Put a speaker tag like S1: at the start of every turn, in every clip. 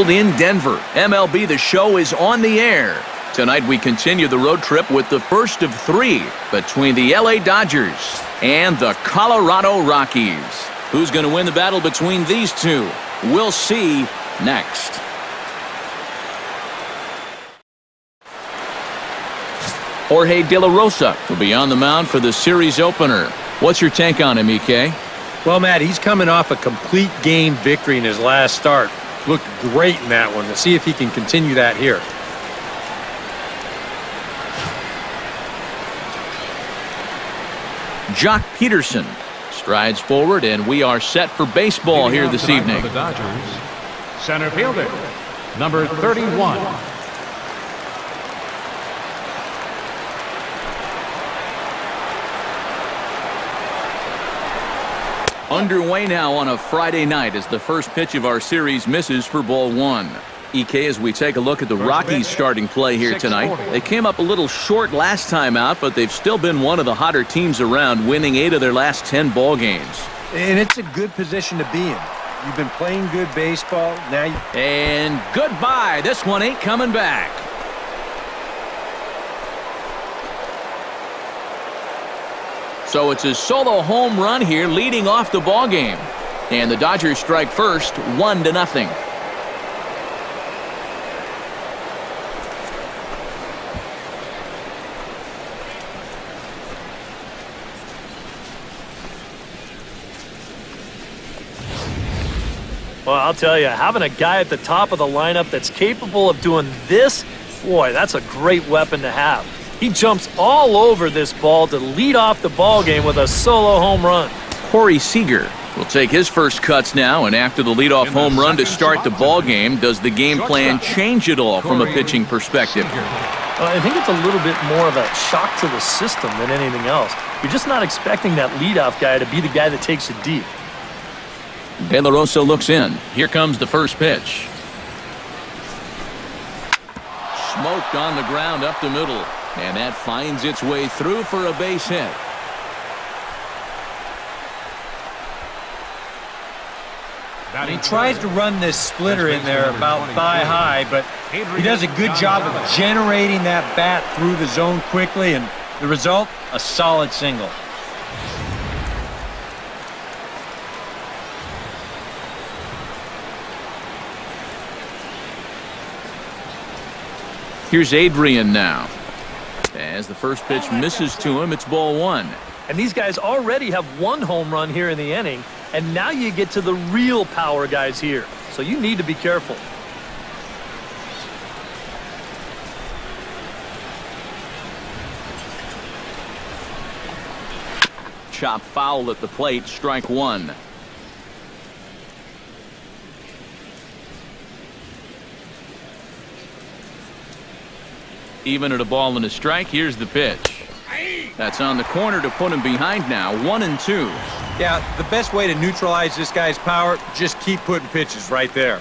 S1: In Denver, MLB The Show is on the air. Tonight we continue the road trip with the first of three between the LA Dodgers and the Colorado Rockies. Who's going to win the battle between these two? We'll see next. Jorge De La Rosa will be on the mound for the series opener. What's your take on him, EK?
S2: Well, Matt, he's coming off a complete game victory in his last start. Looked great in that one. Let's see if he can continue that here.
S1: Jock Peterson strides forward, and we are set for baseball here this evening.
S3: The Dodgers, center fielder, number 31.
S1: Underway now on a Friday night as the first pitch of our series misses for ball one. EK, as we take a look at the Rockies starting play here tonight, they came up a little short last time out, but they've still been one of the hotter teams around, winning 8 of their last 10 ball games.
S2: And it's a good position to be in. You've been playing good baseball. Now
S1: And goodbye. This one ain't coming back. So it's a solo home run here leading off the ball game. And the Dodgers strike first, 1-0.
S4: Well, I'll tell you, having a guy at the top of the lineup that's capable of doing this, boy, that's a great weapon to have. He jumps all over this ball to lead off the ball game with a solo home run.
S1: Corey Seager will take his first cuts now, and after the leadoff home run to start the ball game, does the game plan change at all from a pitching perspective?
S4: I think it's a little bit more of a shock to the system than anything else. You're just not expecting that leadoff guy to be the guy that takes it deep.
S1: De La Rosa looks in. Here comes the first pitch. Smoked on the ground up the middle. And that finds its way through for a base hit.
S2: he tries to run this splitter in there about thigh high, but he does a good job of generating that bat through the zone quickly, and the result, a solid single.
S1: Here's Adrian now. As the first pitch misses to him, it's ball one.
S4: And these guys already have one home run here in the inning, and now you get to the real power guys here. So you need to be careful.
S1: Chop foul at the plate, strike one. Even at a ball and a strike, here's the pitch. That's on the corner to put him behind now, 1-2.
S2: Yeah, the best way to neutralize this guy's power, just keep putting pitches right there.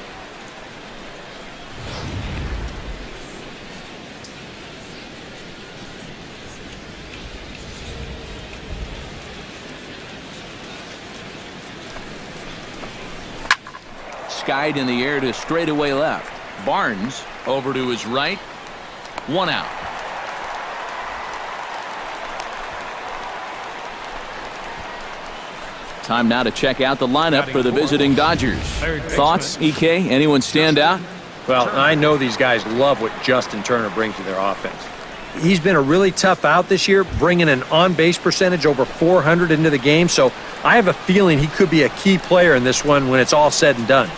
S1: Skied in the air to straightaway left. Barnes over to his right. 1 out. Time now to check out the lineup for the visiting Dodgers. Thoughts, EK? Anyone stand out?
S2: Well, I know these guys love what Justin Turner brings to their offense. He's been a really tough out this year, bringing an on-base percentage over 400 into the game, so I have a feeling he could be a key player in this one when it's all said and done.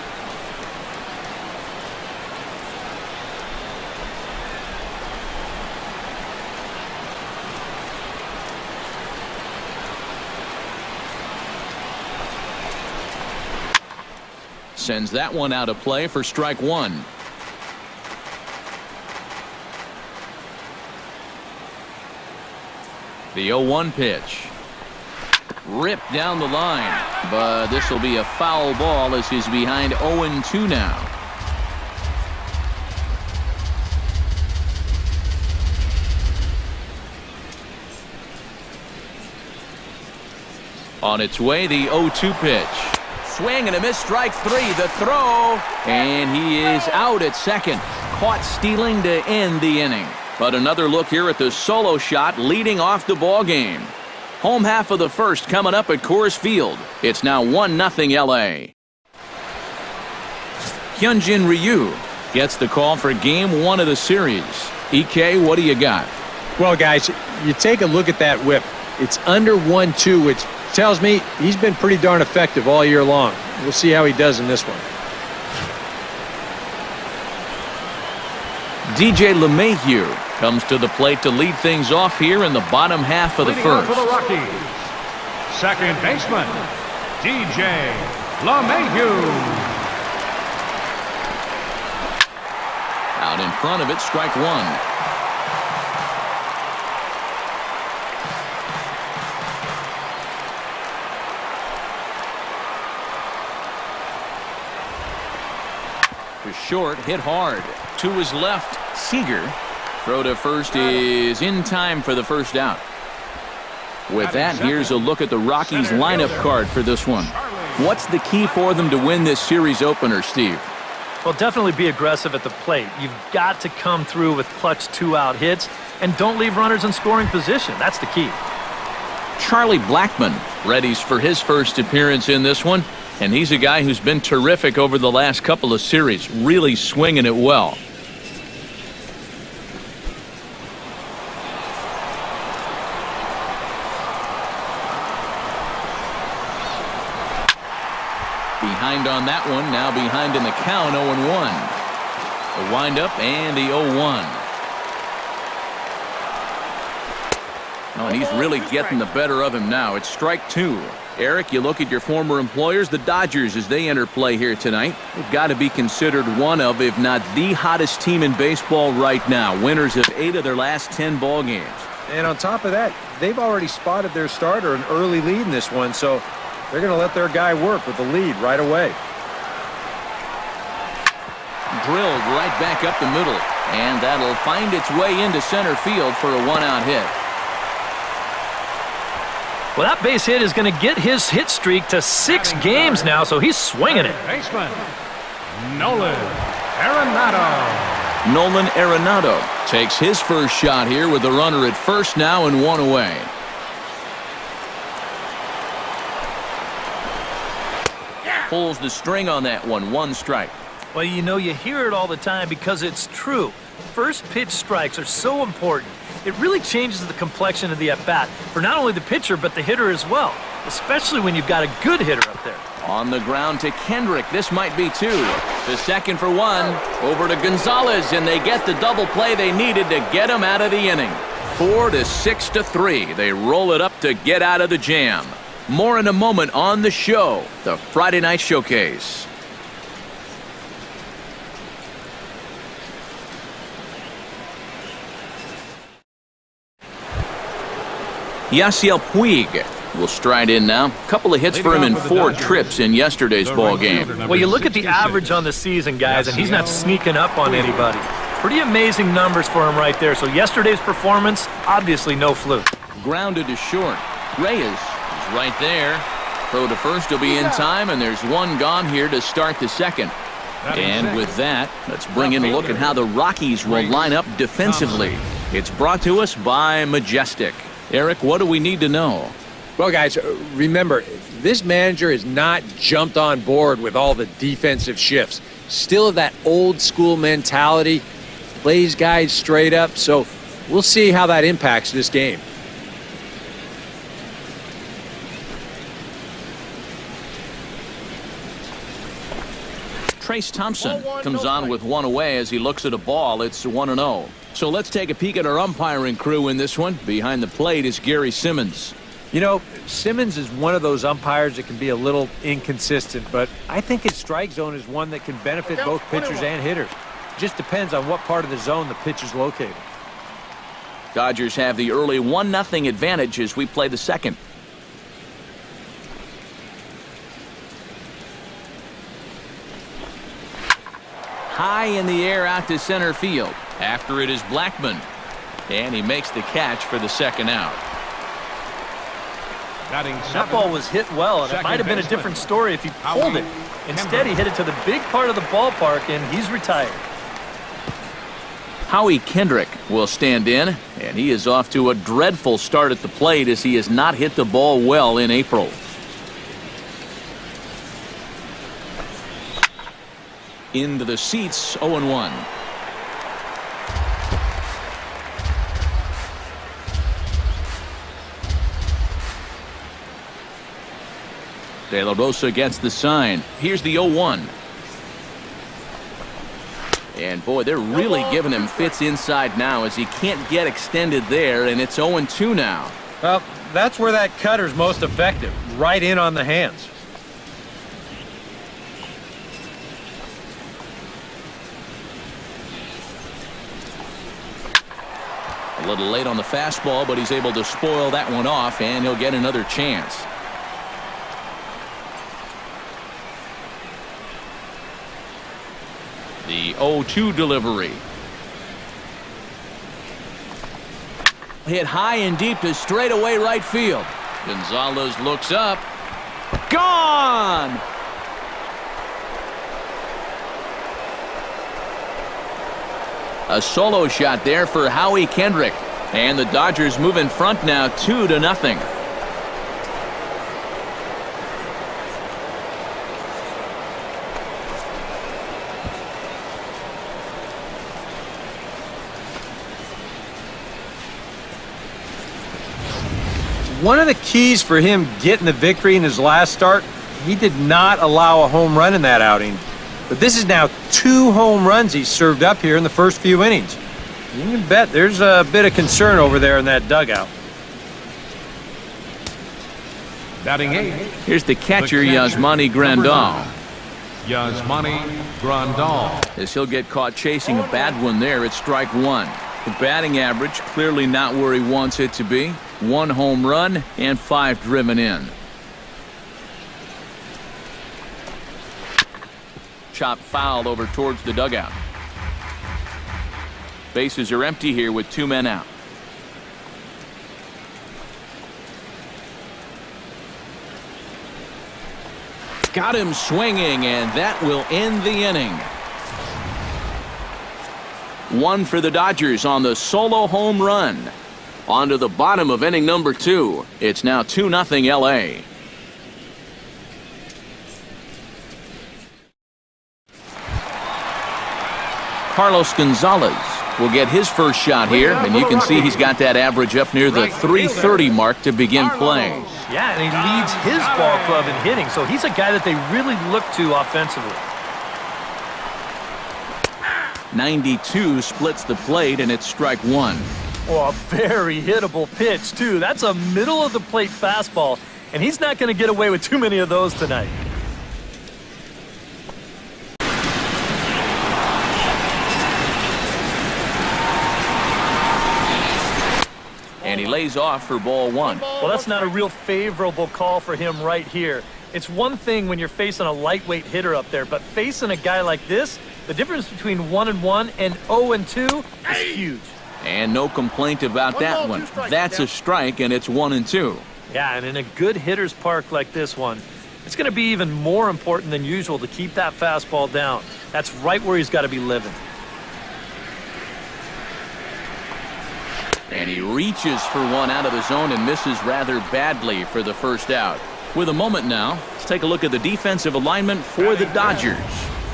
S1: Sends that one out of play for strike one. The 0-1 pitch. Ripped down the line, but this will be a foul ball as he's behind 0-2 now. On its way, the 0-2 pitch. swing and a miss, strike three. The throw, and he is out at second. Caught stealing to end the inning. But another look here at the solo shot leading off the ball game. Home half of the first coming up at Coors Field. It's now 1-0 LA. Hyunjin Ryu gets the call for game one of the series. EK, what do you got?
S2: Well, guys, you take a look at that whip. It's under 1-2, which tells me he's been pretty darn effective all year long. We'll see how he does in this one. DJ LeMahieu comes to the plate to lead things off here in the bottom half of the first.
S3: For the Rockies, second baseman, DJ LeMahieu.
S1: Out in front of it, strike one. To short, hit hard. To his left, Seager. Throw to first is in time for the first out. With that, here's a look at the Rockies lineup card for this one. What's the key for them to win this series opener, Steve?
S4: Well, definitely be aggressive at the plate. You've got to come through with clutch two-out hits, and don't leave runners in scoring position. That's the key.
S1: Charlie Blackmon readies for his first appearance in this one, and he's a guy who's been terrific over the last couple of series, really swinging it well. Behind on that one, now behind in the count, 0-1. The windup and the 0-1. Oh, and he's really getting the better of him now. It's strike two. Eric, you look at your former employers, the Dodgers, as they enter play here tonight. They've got to be considered one of, if not the hottest team in baseball right now. Winners of 8 of their last 10 ball games.
S2: And on top of that, they've already spotted their starter an early lead in this one, so they're going to let their guy work with the lead right away.
S1: Drilled right back up the middle, and that'll find its way into center field for a one-out hit.
S4: Well, that base hit is going to get his hit streak to 6 games now, so he's swinging it.
S3: Baseman, Nolan Arenado.
S1: Nolan Arenado takes his first shot here with the runner at first now and one away. Pulls the string on that one strike.
S4: Well, you know, you hear it all the time because it's true. First pitch strikes are so important. It really changes the complexion of the at-bat for not only the pitcher but the hitter as well, especially when you've got a good hitter up there.
S1: On the ground to Kendrick. This might be 2. To second for 1. Over to Gonzalez, and they get the double play they needed to get him out of the inning. 4-6-3. They roll it up to get out of the jam. More in a moment on the show, the Friday Night Showcase. Yasiel Puig will stride in now. Couple of hits for him in 4 trips in yesterday's ball game.
S4: Well, you look at the average on the season, guys, and he's not sneaking up on anybody. Pretty amazing numbers for him right there. So yesterday's performance, obviously no fluke.
S1: Grounded to short. Reyes is right there. Throw to first will be in time, and there's one gone here to start the second. And with that, let's bring in a look at how the Rockies will line up defensively. It's brought to us by Majestic. Eric, what do we need to know?
S2: Well, guys, remember, this manager has not jumped on board with all the defensive shifts. Still that old school mentality, plays guys straight up, so we'll see how that impacts this game.
S1: Trace Thompson comes on with one away as he looks at a ball. It's 1-0. So let's take a peek at our umpiring crew in this one. Behind the plate is Gary Simmons.
S2: You know, Simmons is one of those umpires that can be a little inconsistent, but I think his strike zone is one that can benefit both pitchers and hitters. It just depends on what part of the zone the pitch is located.
S1: Dodgers have the early 1-0 advantage as we play the second. High in the air out to center field. After it is Blackmon. And he makes the catch for the second out.
S3: Batting
S4: That
S3: seventh,
S4: ball was hit well, and it
S3: second
S4: might have been a
S3: baseman,
S4: different story if he pulled it. Instead, he hit it to the big part of the ballpark, and he's retired.
S1: Howie Kendrick will stand in, and he is off to a dreadful start at the plate as he has not hit the ball well in April. Into the seats, 0-1. De La Rosa gets the sign. Here's the 0-1. And boy, they're really giving him fits inside now as he can't get extended there, and it's 0-2 now.
S2: Well, that's where that cutter's most effective, right in on the hands.
S1: A little late on the fastball, but he's able to spoil that one off, and he'll get another chance. The 0-2 delivery. Hit high and deep to straightaway right field. Gonzalez looks up. Gone! A solo shot there for Howie Kendrick. And the Dodgers move in front now 2-0.
S2: One of the keys for him getting the victory in his last start, he did not allow a home run in that outing. But this is now 2 home runs he's served up here in the first few innings. You can bet there's a bit of concern over there in that dugout.
S3: batting eighth,
S1: Here's the catcher, Yasmani Grandal.
S3: Yasmani Grandal.
S1: As he'll get caught chasing a bad one there at strike one. The batting average clearly not where he wants it to be. 1 home run and 5 driven in. Chop foul over towards the dugout. Bases are empty here with 2 men out. Got him swinging, and that will end the inning. 1 for the Dodgers on the solo home run. On to the bottom of inning number 2. It's now 2-0 LA. Carlos Gonzalez will get his first shot here, and you can see he's got that average up near the .330 mark to begin play.
S4: Yeah, and he leads his ball club in hitting, so he's a guy that they really look to offensively.
S1: 92 splits the plate, and it's strike 1.
S4: Oh, a very hittable pitch, too. That's a middle-of-the-plate fastball, and he's not going to get away with too many of those tonight.
S1: And he lays off for ball 1.
S4: Well, that's not a real favorable call for him right here. It's one thing when you're facing a lightweight hitter up there, but facing a guy like this, the difference between 1-1 and 0-2 is huge.
S1: And no complaint about that one. That's a strike, and it's 1-2.
S4: Yeah, and in a good hitter's park like this one, it's going to be even more important than usual to keep that fastball down. That's right where he's got to be living.
S1: And he reaches for one out of the zone and misses rather badly for the first out. With a moment now, let's take a look at the defensive alignment for the Dodgers.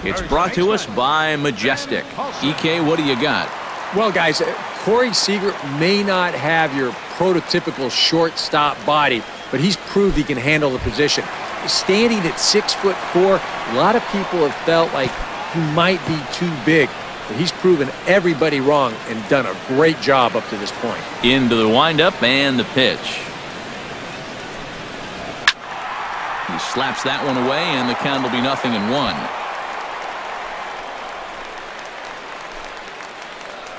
S1: It's brought to us by Majestic. EK, what do you got?
S2: Well, guys, Corey Seager may not have your prototypical shortstop body, but he's proved he can handle the position. Standing at 6'4", a lot of people have felt like he might be too big. But he's proven everybody wrong and done a great job up to this point.
S1: Into the windup and the pitch. He slaps that one away, and the count will be 0-1.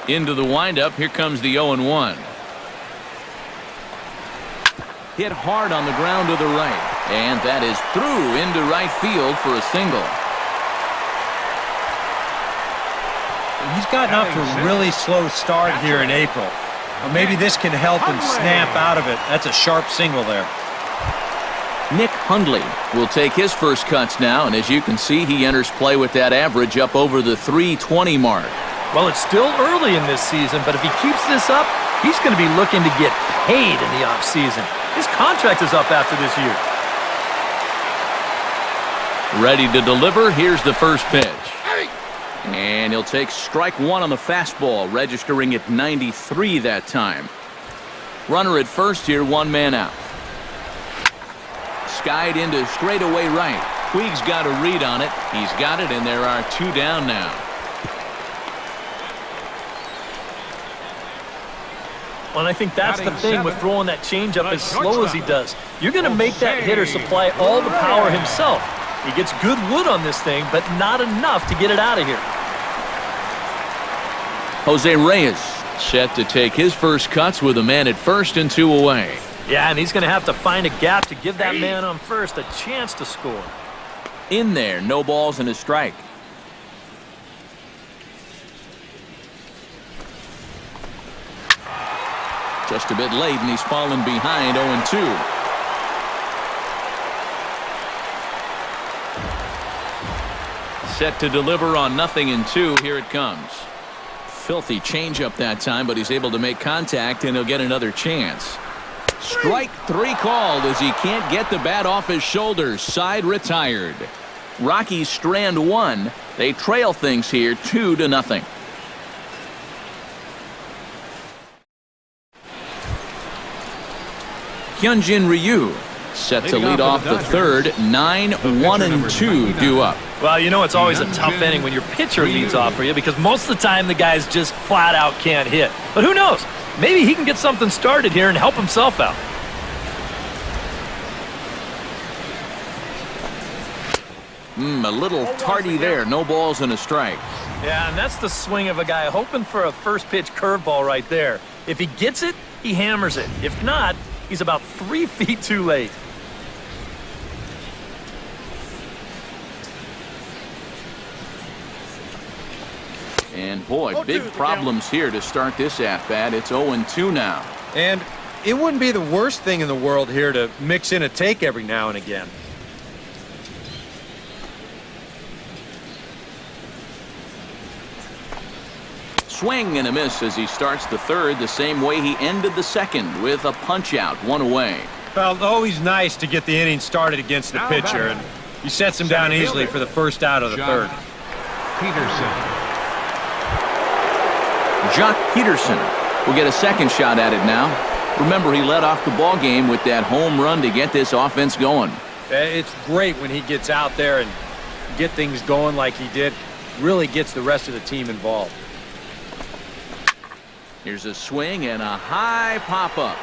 S1: Into the windup, here comes the 0-1. Hit hard on the ground to the right, and that is through into right field for a single.
S2: He's gotten off to a really slow start here in April. Well, maybe this can help him snap out of it. That's a sharp single there.
S1: Hundley will take his first cuts now, and as you can see, he enters play with that average up over the 320 mark.
S4: Well, it's still early in this season, but if he keeps this up, he's going to be looking to get paid in the offseason. His contract is up after this year.
S1: Ready to deliver. Here's the first pitch. And he'll take strike one on the fastball, registering at 93 that time. Runner at first here, one man out. Skied into straightaway right. Puig's got a read on it. He's got it, and there are two down now.
S4: Well, I think that's the thing with throwing that changeup as slow as he does. You're going to make that hitter supply all the power himself. He gets good wood on this thing, but not enough to get it out of here.
S1: Jose Reyes set to take his first cuts with a man at first and two away.
S4: Yeah, and he's going to have to find a gap to give that man on first a chance to score.
S1: In there, no balls and a strike. Just a bit late, and he's fallen behind 0-2. Set to deliver on 0-2. Here it comes. Filthy changeup that time, but he's able to make contact, and he'll get another chance. Strike three called as he can't get the bat off his shoulders. Side retired. Rockies strand one. They trail things here 2-0. Hyunjin Ryu set to lead off the third. 9-1-2 due up.
S4: Well, you know it's always a tough inning when your pitcher leads off for you because most of the time the guys just flat out can't hit. But who knows? Maybe he can get something started here and help himself out.
S1: A little tardy there. No balls and a strike.
S4: Yeah, and that's the swing of a guy hoping for a first pitch curveball right there. If he gets it, he hammers it. If not, he's about 3 feet too late.
S1: And boy, big problems here to start this at-bat. It's 0-2 now.
S2: And it wouldn't be the worst thing in the world here to mix in a take every now and again.
S1: Swing and a miss as he starts the third the same way he ended the second with a punch-out, one away.
S2: Well, always nice to get the inning started against the pitcher, and he sets him down easily for the first out of the third.
S3: Peterson.
S1: Jock Peterson will get a second shot at it now. Remember, he led off the ball game with that home run to get this offense going.
S2: It's great when he gets out there and get things going like he did. Really gets the rest of the team involved.
S1: Here's a swing and a high pop-up.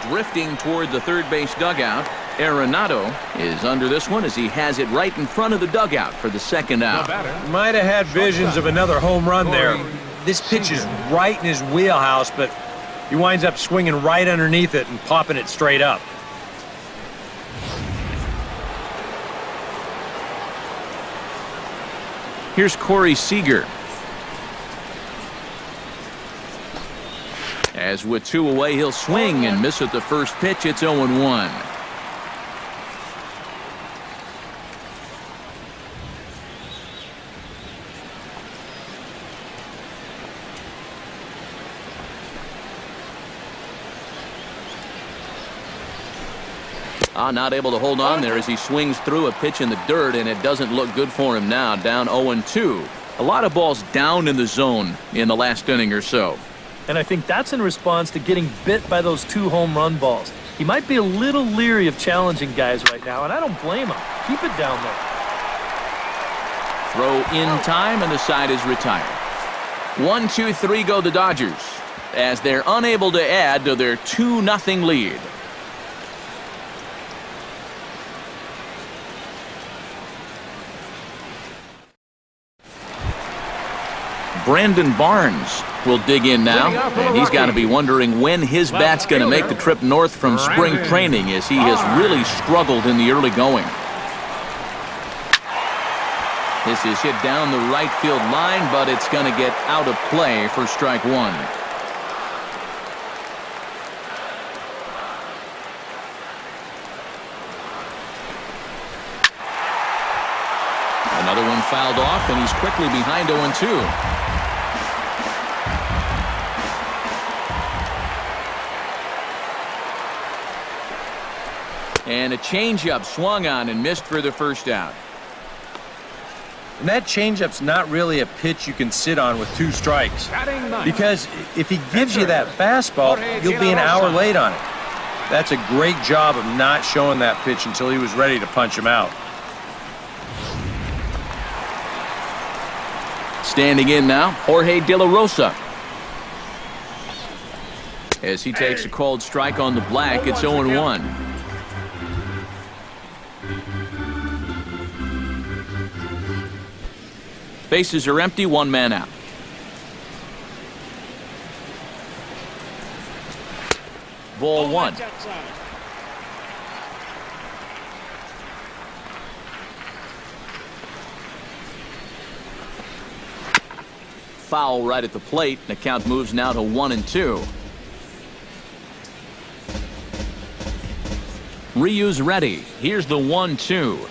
S1: Drifting toward the third base dugout. Arenado is under this one as he has it right in front of the dugout for the second out.
S2: Might have had visions of another home run there. This pitch is right in his wheelhouse, but he winds up swinging right underneath it and popping it straight up.
S1: Here's Corey Seager. As with two away, he'll swing and miss at the first pitch. It's 0-1. Not able to hold on there as he swings through a pitch in the dirt, and it doesn't look good for him now. Down 0-2. A lot of balls down in the zone in the last inning or so.
S4: And I think that's in response to getting bit by those 2 home run balls. He might be a little leery of challenging guys right now, and I don't blame him. Keep it down there.
S1: Throw in time, and the side is retired. 1-2-3 go the Dodgers as they're unable to add to their 2-0 lead. Brandon Barnes will dig in now, and he's got to be wondering when his bat's going to make the trip north from spring training, as he has really struggled in the early going. This is hit down the right field line, but it's going to get out of play for strike one. fouled off, and he's quickly behind 0-2. And a changeup swung on and missed for the first out.
S2: And that changeup's not really a pitch you can sit on with 2 strikes. Because if he gives you that fastball, you'll be an hour late on it. That's a great job of not showing that pitch until he was ready to punch him out.
S1: Standing in now, Jorge De La Rosa. As he takes a called strike on the black, it's 0-1. Bases are empty, 1 man out. Ball 1. Foul right at the plate. The count moves now to 1-2. Ryu's ready. Here's the 1-2.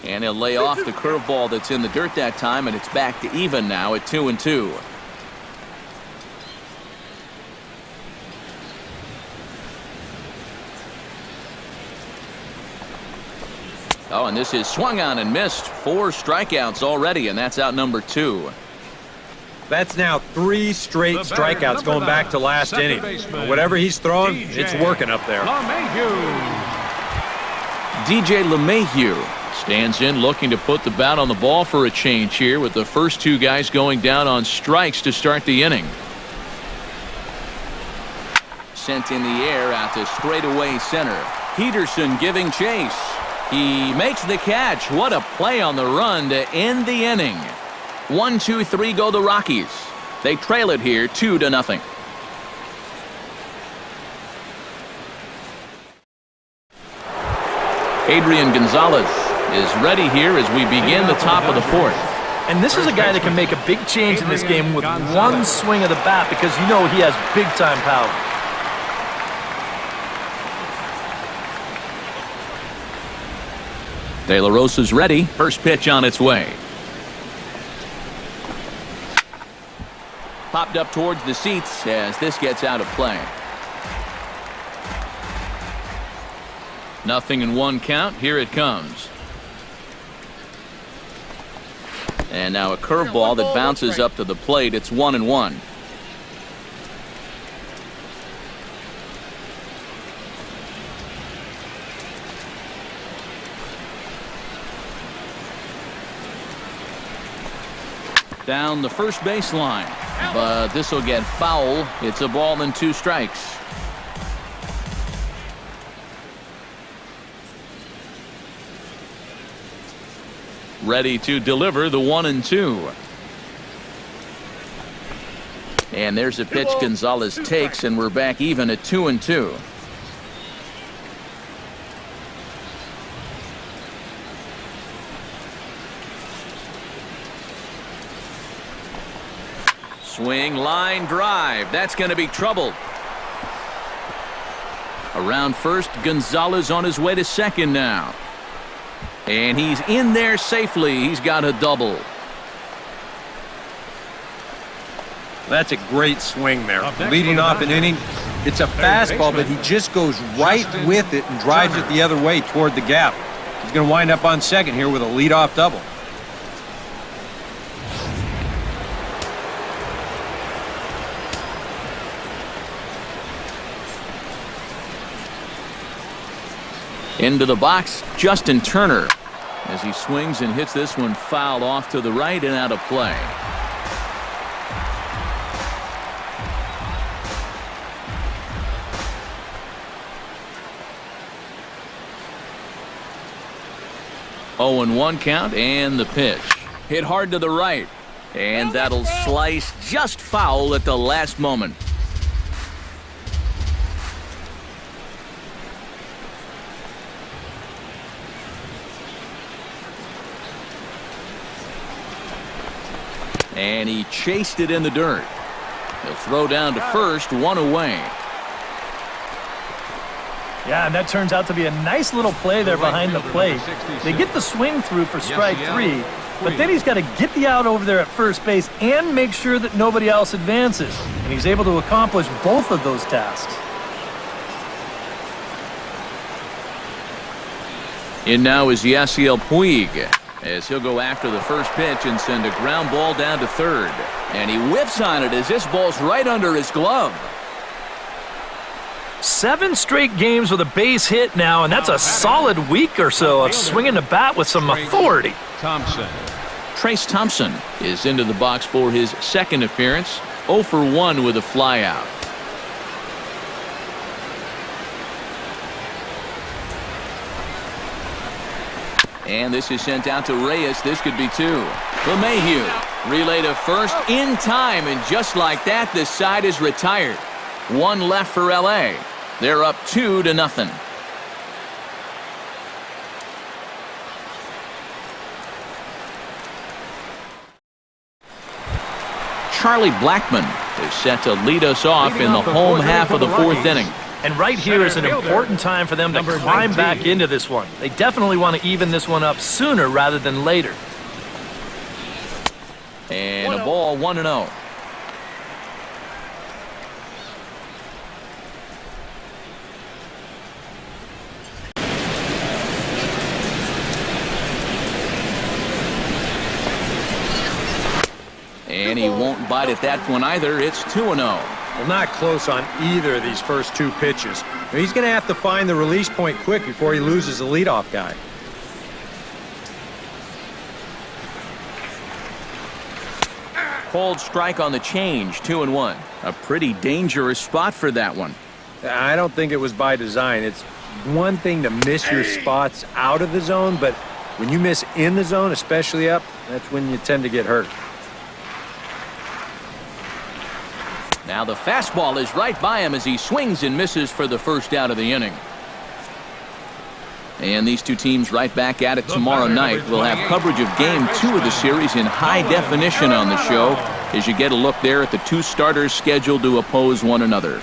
S1: And he'll lay off the curveball that's in the dirt that time, and it's back to even now at 2-2. Oh, and this is swung on and missed. 4 strikeouts already, and that's out number 2.
S2: That's now 3 straight strikeouts going back to last inning. Whatever he's throwing, it's working up there.
S1: DJ LeMahieu stands in looking to put the bat on the ball for a change here, with the first 2 guys going down on strikes to start the inning. Sent in the air out to straightaway center. Peterson giving chase. He makes the catch. What a play on the run to end the inning. 1-2-3 go the Rockies. They trail it here 2-0. Adrian Gonzalez is ready here as we begin the top of the 4th.
S4: And this is a guy that can make a big change in this game with 1 swing of the bat, because you know he has big-time power.
S1: De La Rosa's ready. First pitch on its way. Popped up towards the seats as this gets out of play. 0-1 count. Here it comes. And now a curveball that bounces up to the plate. It's 1-1. Down the first baseline, but this will get foul. It's a ball and 2 strikes. Ready to deliver the 1-2. And there's a pitch Gonzalez takes, and we're back even at 2-2. Swing, line drive. That's going to be trouble. Around first, Gonzalez on his way to second now. And he's in there safely. He's got a double.
S2: That's a great swing there. Leading off an inning, it's a fastball, but he just goes right with it and drives it the other way toward the gap. He's going to wind up on second here with a leadoff double.
S1: Into the box, Justin Turner, as he swings and hits this one foul off to the right and out of play. Oh, and 1 count, and the pitch. Hit hard to the right, and that'll slice just foul at the last moment. And he chased it in the dirt. He'll throw down to first, 1 away.
S4: Yeah, and that turns out to be a nice little play there behind the plate. They get the swing through for strike 3, but then he's got to get the out over there at first base and make sure that nobody else advances. And he's able to accomplish both of those tasks.
S1: In now is Yasiel Puig, as he'll go after the first pitch and send a ground ball down to third. And he whiffs on it as this ball's right under his glove.
S4: 7 straight games with a base hit now, and that's a solid week or so of swinging the bat with some authority.
S3: Thompson.
S1: Trace Thompson is into the box for his second appearance, 0 for 1 with a flyout. And this is sent out to Reyes. This could be 2. LeMahieu relay to first in time, and just like that, this side is retired. 1 left for LA. They're up 2-0. Charlie Blackmon is set to lead us off in the home half of the 4th inning.
S4: And right here is an important time for them to climb back into this one. They definitely want to even this one up sooner rather than later.
S1: And a ball, 1-0. And he won't bite at that one either. It's 2-0.
S2: Well, not close on either of these first 2 pitches. He's going to have to find the release point quick before he loses the leadoff guy.
S1: Called strike on the change, 2-1. A pretty dangerous spot for that one.
S2: I don't think it was by design. It's one thing to miss your spots out of the zone, but when you miss in the zone, especially up, that's when you tend to get hurt.
S1: Now the fastball is right by him as he swings and misses for the first out of the inning. And these two teams right back at it tomorrow night. We'll have coverage of Game 2 of the series in high definition on the show as you get a look there at the 2 starters scheduled to oppose one another.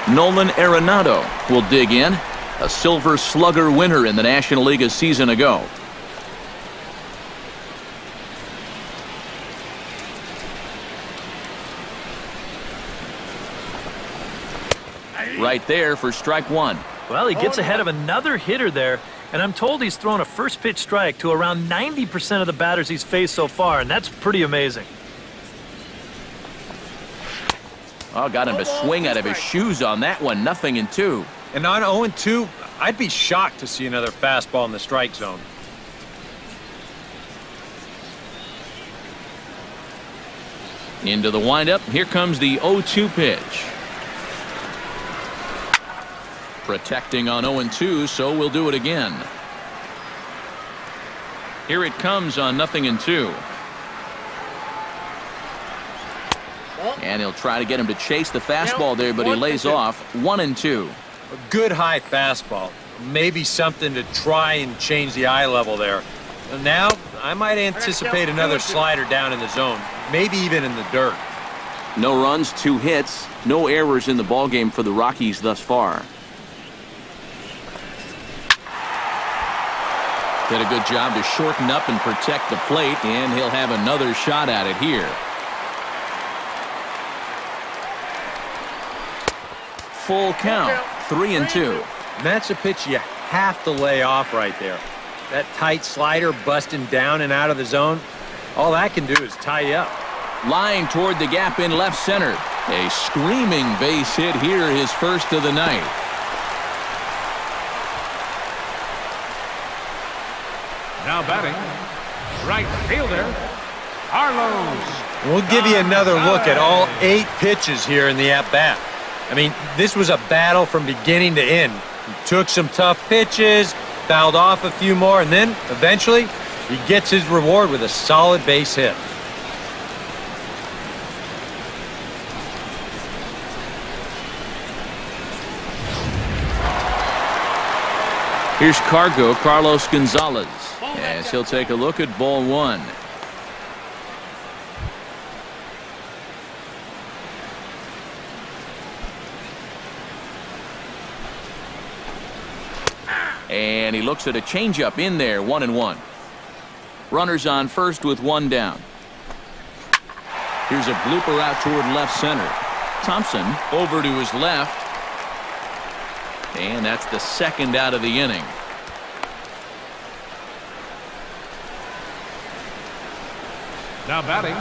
S1: Nolan Arenado will dig in, a Silver Slugger winner in the National League a season ago. Right there for strike 1.
S4: Well, he gets ahead of another hitter there, and I'm told he's thrown a first pitch strike to around 90% of the batters he's faced so far, and that's pretty amazing.
S1: Oh, got him to swing out of his shoes on that one. 0-2.
S2: And on 0-2, I'd be shocked to see another fastball in the strike zone.
S1: Into the windup. Here comes the 0-2 pitch. Protecting on 0-2, so we'll do it again. Here it comes on 0-2. And he'll try to get him to chase the fastball there, but he lays off. 1-2.
S2: A good high fastball. Maybe something to try and change the eye level there. Now, I might anticipate another slider down in the zone, maybe even in the dirt.
S1: No runs, 2 hits, no errors in the ballgame for the Rockies thus far. Did a good job to shorten up and protect the plate, and he'll have another shot at it here. Full count, 3-2.
S2: And that's a pitch you have to lay off right there. That tight slider busting down and out of the zone, all that can do is tie you up.
S1: Line toward the gap in left center. A screaming base hit here, his first of the night.
S3: Now batting, right fielder, Carlos.
S2: We'll give you another look at all 8 pitches here in the at-bat. I mean, this was a battle from beginning to end. He took some tough pitches, fouled off a few more, and then, eventually, he gets his reward with a solid base hit.
S1: Here's Carlos Gonzalez, as he'll take a look at ball 1. And he looks at a changeup in there, 1-1. Runners on first with one down. Here's a blooper out toward left center. Thompson over to his left. And that's the second out of the inning.
S3: Now batting,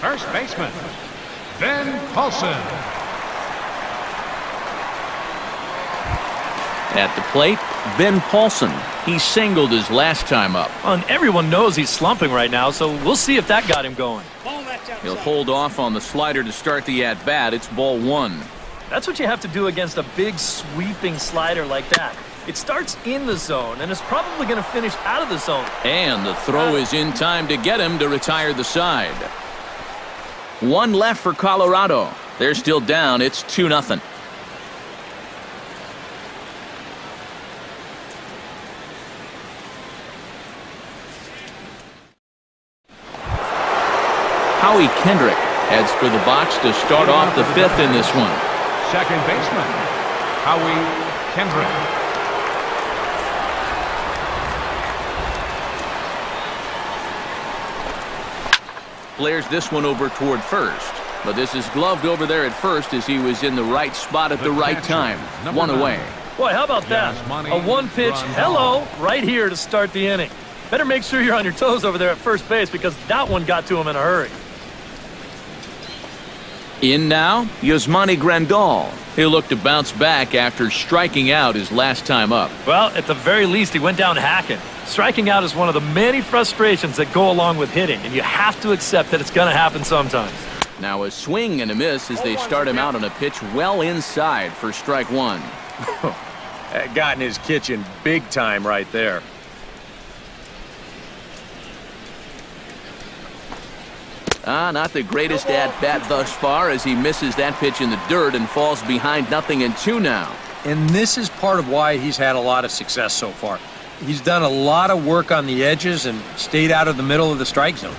S3: first baseman, Ben Paulson.
S1: At the plate, Ben Paulson. He singled his last time up.
S4: And everyone knows he's slumping right now, so we'll see if that got him going.
S1: He'll hold off on the slider to start the at-bat. It's ball one.
S4: That's what you have to do against a big sweeping slider like that. It starts in the zone and is probably going to finish out of the zone.
S1: And the throw is in time to get him to retire the side. One left for Colorado. They're still down. It's 2-0. Howie Kendrick heads for the box to start off the fifth in this one.
S3: Second baseman, Howie Kendrick.
S1: Flares this one over toward first. But this is gloved over there at first as he was in the right spot at the right time. One away.
S4: Boy, how about that? A one-pitch hello right here to start the inning. Better make sure you're on your toes over there at first base because that one got to him in a hurry.
S1: In now, Yasmani Grandal. He'll look to bounce back after striking out his last time up.
S4: Well, at the very least, he went down hacking. Striking out is one of the many frustrations that go along with hitting, and you have to accept that it's going to happen sometimes.
S1: Now a swing and a miss as they start him out on a pitch well inside for strike one.
S2: That got in his kitchen big time right there.
S1: Not the greatest at-bat thus far as he misses that pitch in the dirt and falls behind 0-2 now.
S2: And this is part of why he's had a lot of success so far. He's done a lot of work on the edges and stayed out of the middle of the strike zone.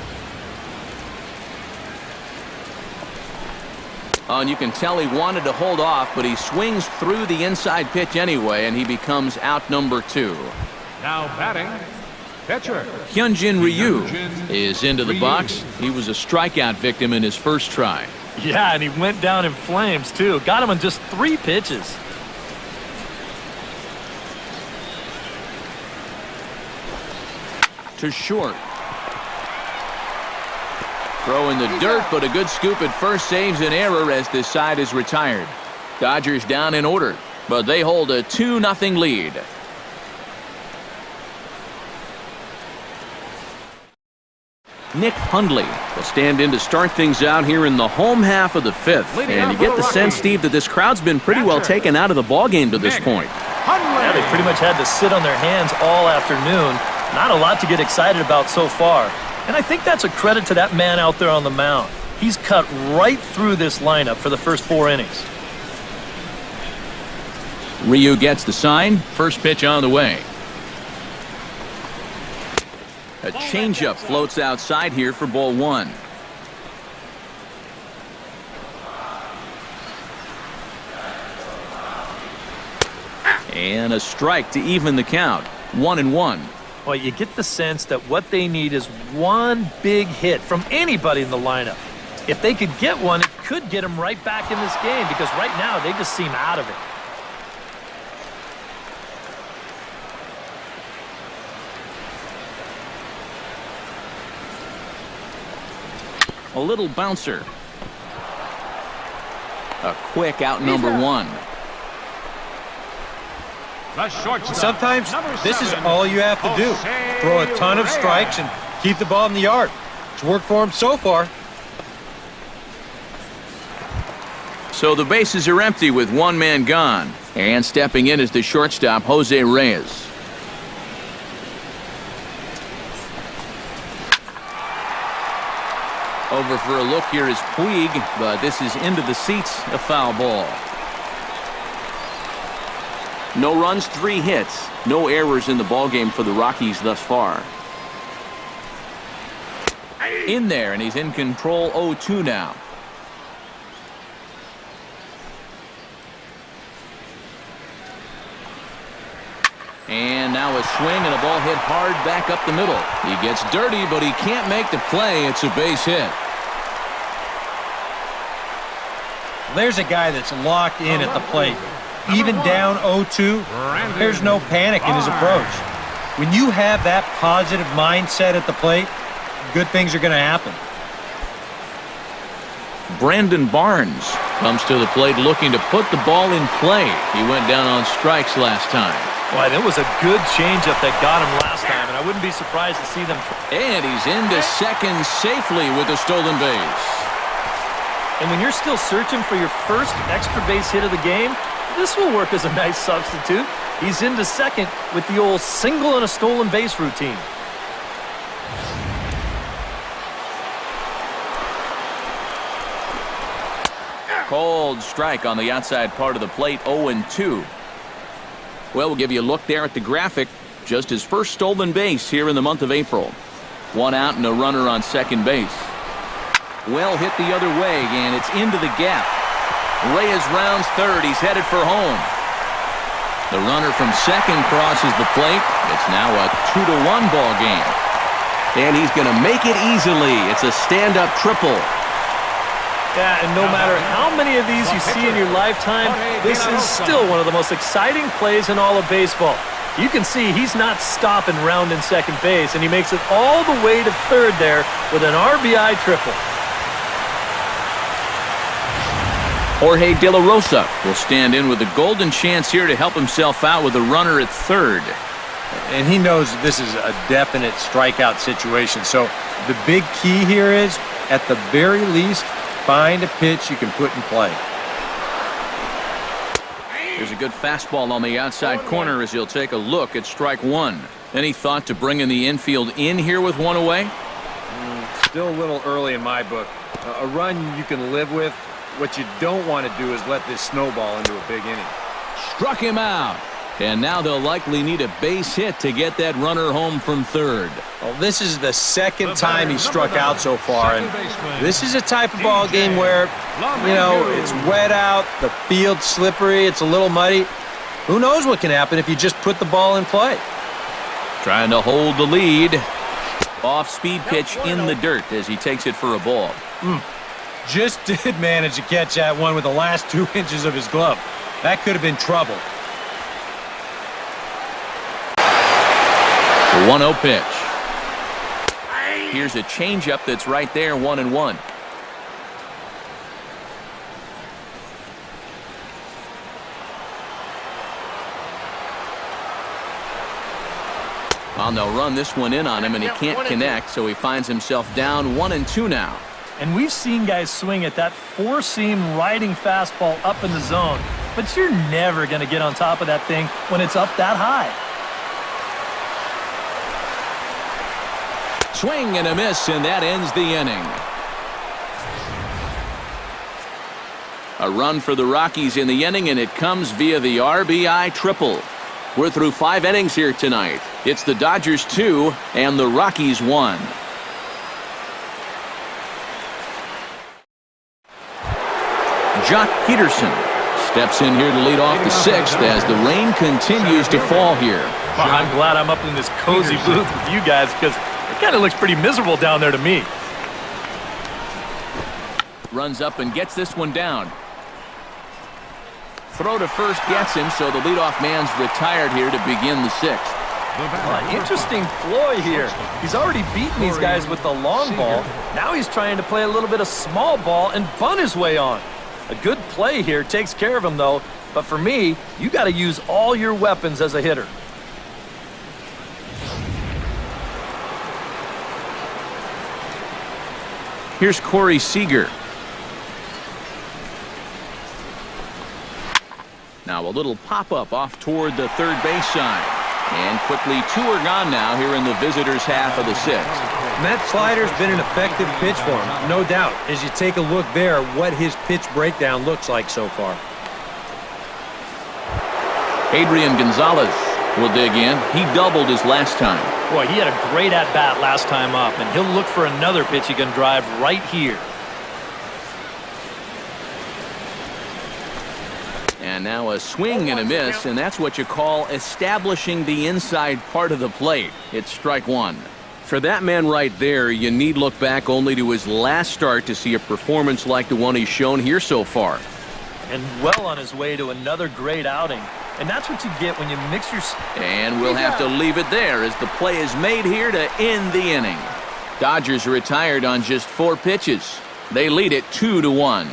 S1: Oh, and you can tell he wanted to hold off, but he swings through the inside pitch anyway, and he becomes out number 2.
S3: Now batting, pitcher.
S1: Hyunjin Ryu is into the box. He was a strikeout victim in his first try.
S4: Yeah, and he went down in flames, too. Got him in just 3 pitches.
S1: To short. Throw in the dirt, but a good scoop at first saves an error as this side is retired. Dodgers down in order, but they hold a 2-0 lead. Nick Hundley will stand in to start things out here in the home half of the fifth. And you get the sense, Steve, that this crowd's been pretty well taken out of the ballgame to this point.
S4: Yeah, they pretty much had to sit on their hands all afternoon. Not a lot to get excited about so far. And I think that's a credit to that man out there on the mound. He's cut right through this lineup for the first 4 innings.
S1: Ryu gets the sign. First pitch on the way. A changeup floats outside here for ball one. And a strike to even the count. 1-1.
S4: Well, you get the sense that what they need is one big hit from anybody in the lineup. If they could get one, it could get them right back in this game because right now they just seem out of it.
S1: A little bouncer. A quick out number 1.
S3: The shortstop.
S2: Sometimes this is all you have to do. Throw a ton of strikes and keep the ball in the yard. It's worked for him so far.
S1: So the bases are empty with one man gone. And stepping in is the shortstop, Jose Reyes. Over for a look here is Puig, but this is into the seats, a foul ball. No runs, 3 hits. No errors in the ballgame for the Rockies thus far. In there, and he's in control 0-2 now. And now a swing and a ball hit hard back up the middle. He gets dirty, but he can't make the play. It's a base hit.
S2: There's a guy that's locked in at the plate. Even down 0-2, there's no panic in his approach. When you have that positive mindset at the plate, good things are going to happen.
S1: Brandon Barnes comes to the plate looking to put the ball in play. He went down on strikes last time.
S4: Boy, that was a good changeup that got him last time, and I wouldn't be surprised to see them.
S1: And he's into second safely with a stolen base.
S4: And when you're still searching for your first extra base hit of the game, this will work as a nice substitute. He's into second with the old single and a stolen base routine.
S1: Cold strike on the outside part of the plate, 0-2. Well, we'll give you a look there at the graphic. Just his first stolen base here in the month of April. One out and a runner on second base. Well hit the other way, and it's into the gap. Reyes rounds third. He's headed for home. The runner from second crosses the plate. It's now a 2-1 ball game. And he's going to make it easily. It's a stand-up triple.
S4: Yeah, and no matter how many of these you see in your lifetime, this is still one of the most exciting plays in all of baseball. You can see he's not stopping rounding second base, and he makes it all the way to third there with an RBI triple.
S1: Jorge De La Rosa will stand in with a golden chance here to help himself out with a runner at third.
S2: And he knows this is a definite strikeout situation. So the big key here is, at the very least, find a pitch you can put in play.
S1: There's a good fastball on the outside corner as he'll take a look at strike one. Any thought to bringing the infield in here with one away?
S2: Still a little early in my book. A run you can live with. What you don't want to do is let this snowball into a big inning.
S1: Struck him out. And now they'll likely need a base hit to get that runner home from third.
S2: Well, this is the second time he struck out so far, and this is a type of ball game where, you know, it's wet out, the field's slippery, it's a little muddy. Who knows what can happen if you just put the ball in play?
S1: Trying to hold the lead. Off-speed pitch in the dirt as he takes it for a ball.
S2: Just did manage to catch that one with the last 2 inches of his glove. That could have been trouble.
S1: The 1-0 pitch. Here's a changeup that's right there, 1-1. Well, they'll run this one in on him, and he can't connect, so he finds himself down 1-2 now.
S4: And we've seen guys swing at that four-seam riding fastball up in the zone, but you're never going to get on top of that thing when it's up that high.
S1: Swing and a miss, and that ends the inning. A run for the Rockies in the inning, and it comes via the RBI triple. We're through 5 innings here tonight. It's the Dodgers 2 and the Rockies 1. Jock Peterson steps in here to lead off the 6th as the rain continues to fall here.
S4: Well, I'm glad I'm up in this cozy booth with you guys because it kind of looks pretty miserable down there to me.
S1: Runs up and gets this one down. Throw to first gets him, so the leadoff man's retired here to begin the 6th.
S4: Interesting ploy here. He's already beaten these guys with the long ball. Now he's trying to play a little bit of small ball and bunt his way on. A good play here takes care of him, though. But for me, you got to use all your weapons as a hitter.
S1: Here's Corey Seager. Now a little pop-up off toward the third base side. And quickly 2 are gone now here in the visitors' half of the 6th.
S2: And that slider's been an effective pitch for him, no doubt. As you take a look there, what his pitch breakdown looks like so far.
S1: Adrian Gonzalez will dig in. He doubled his last time.
S4: Boy, he had a great at-bat last time up, and he'll look for another pitch he can drive right here.
S1: And And now a swing and a miss, and that's what you call establishing the inside part of the plate. It's strike one. For that man right there, you need look back only to his last start to see a performance like the one he's shown here so far.
S4: And well on his way to another great outing. And that's what you get when you mix your...
S1: And we'll have to leave it there as the play is made here to end the inning. Dodgers are retired on just 4 pitches. They lead it 2-1.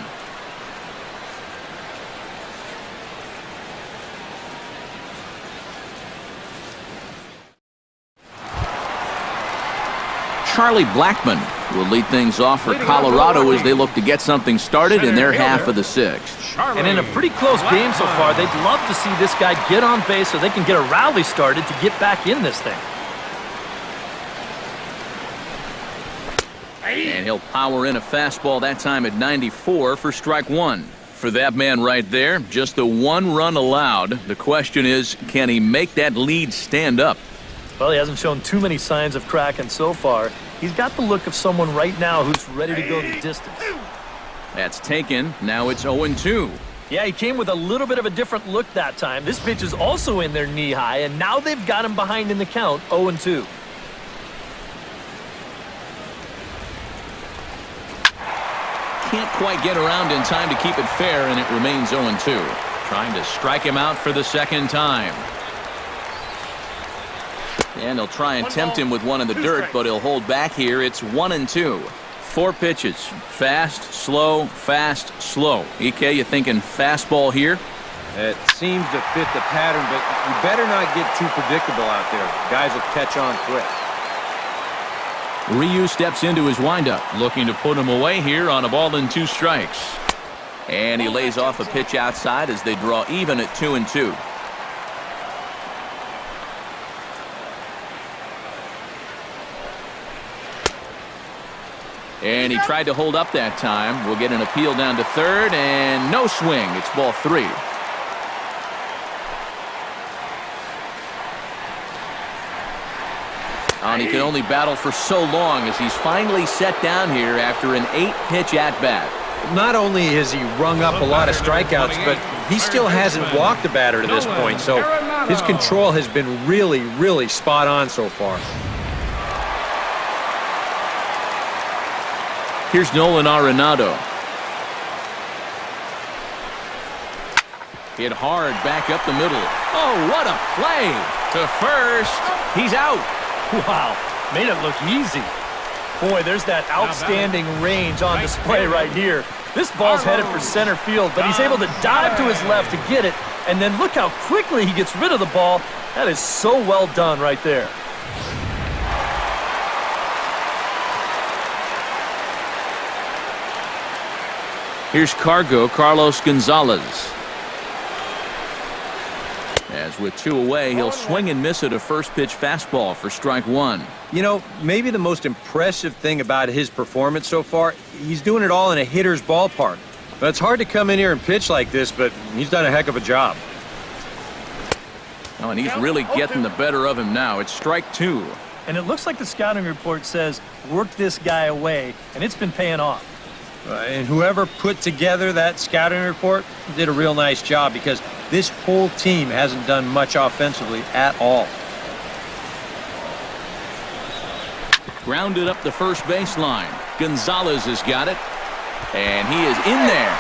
S1: Charlie Blackmon will lead things off for Colorado as they look to get something started in their half of the 6th.
S4: And in a pretty close game so far, they'd love to see this guy get on base so they can get a rally started to get back in this thing.
S1: And he'll power in a fastball that time at 94 for strike one. For that man right there, just the 1 run allowed. The question is, can he make that lead stand up?
S4: Well, he hasn't shown too many signs of cracking so far. He's got the look of someone right now who's ready to go the distance.
S1: That's taken. Now it's 0-2.
S4: Yeah, he came with a little bit of a different look that time. This pitch is also in there knee high, and now they've got him behind in the count, 0-2.
S1: Can't quite get around in time to keep it fair, and it remains 0-2. Trying to strike him out for the second time. And he'll try and tempt him with one in the dirt, but he'll hold back here. It's 1-2. 4 pitches. Fast, slow, fast, slow. EK, you thinking fastball here?
S2: It seems to fit the pattern, but you better not get too predictable out there. Guys will catch on quick.
S1: Ryu steps into his windup, looking to put him away here on a ball and 2 strikes. And he lays off a pitch outside as they draw even at 2-2. And he tried to hold up that time. We'll get an appeal down to third, and no swing. It's ball 3. And he can only battle for so long as he's finally set down here after an 8-pitch at-bat.
S2: Not only has he rung up a lot of strikeouts, but he still hasn't walked a batter to this point, so his control has been really, really spot on so far.
S1: Here's Nolan Arenado. Hit hard back up the middle. Oh, what a play! To first. He's out.
S4: Wow, made it look easy. Boy, there's that outstanding range on display right here. This ball's headed for center field, but he's able to dive to his left to get it, and then look how quickly he gets rid of the ball. That is so well done right there.
S1: Here's Carlos Gonzalez. As with 2 away, he'll swing and miss at a first pitch fastball for strike 1.
S2: You know, maybe the most impressive thing about his performance so far, he's doing it all in a hitter's ballpark. But it's hard to come in here and pitch like this, but he's done a heck of a job.
S1: Oh, and he's really getting the better of him now. It's strike 2.
S4: And it looks like the scouting report says, work this guy away, and it's been paying off.
S2: And whoever put together that scouting report did a real nice job, because this whole team hasn't done much offensively at all.
S1: Grounded up the first baseline. Gonzalez has got it. And he is in there.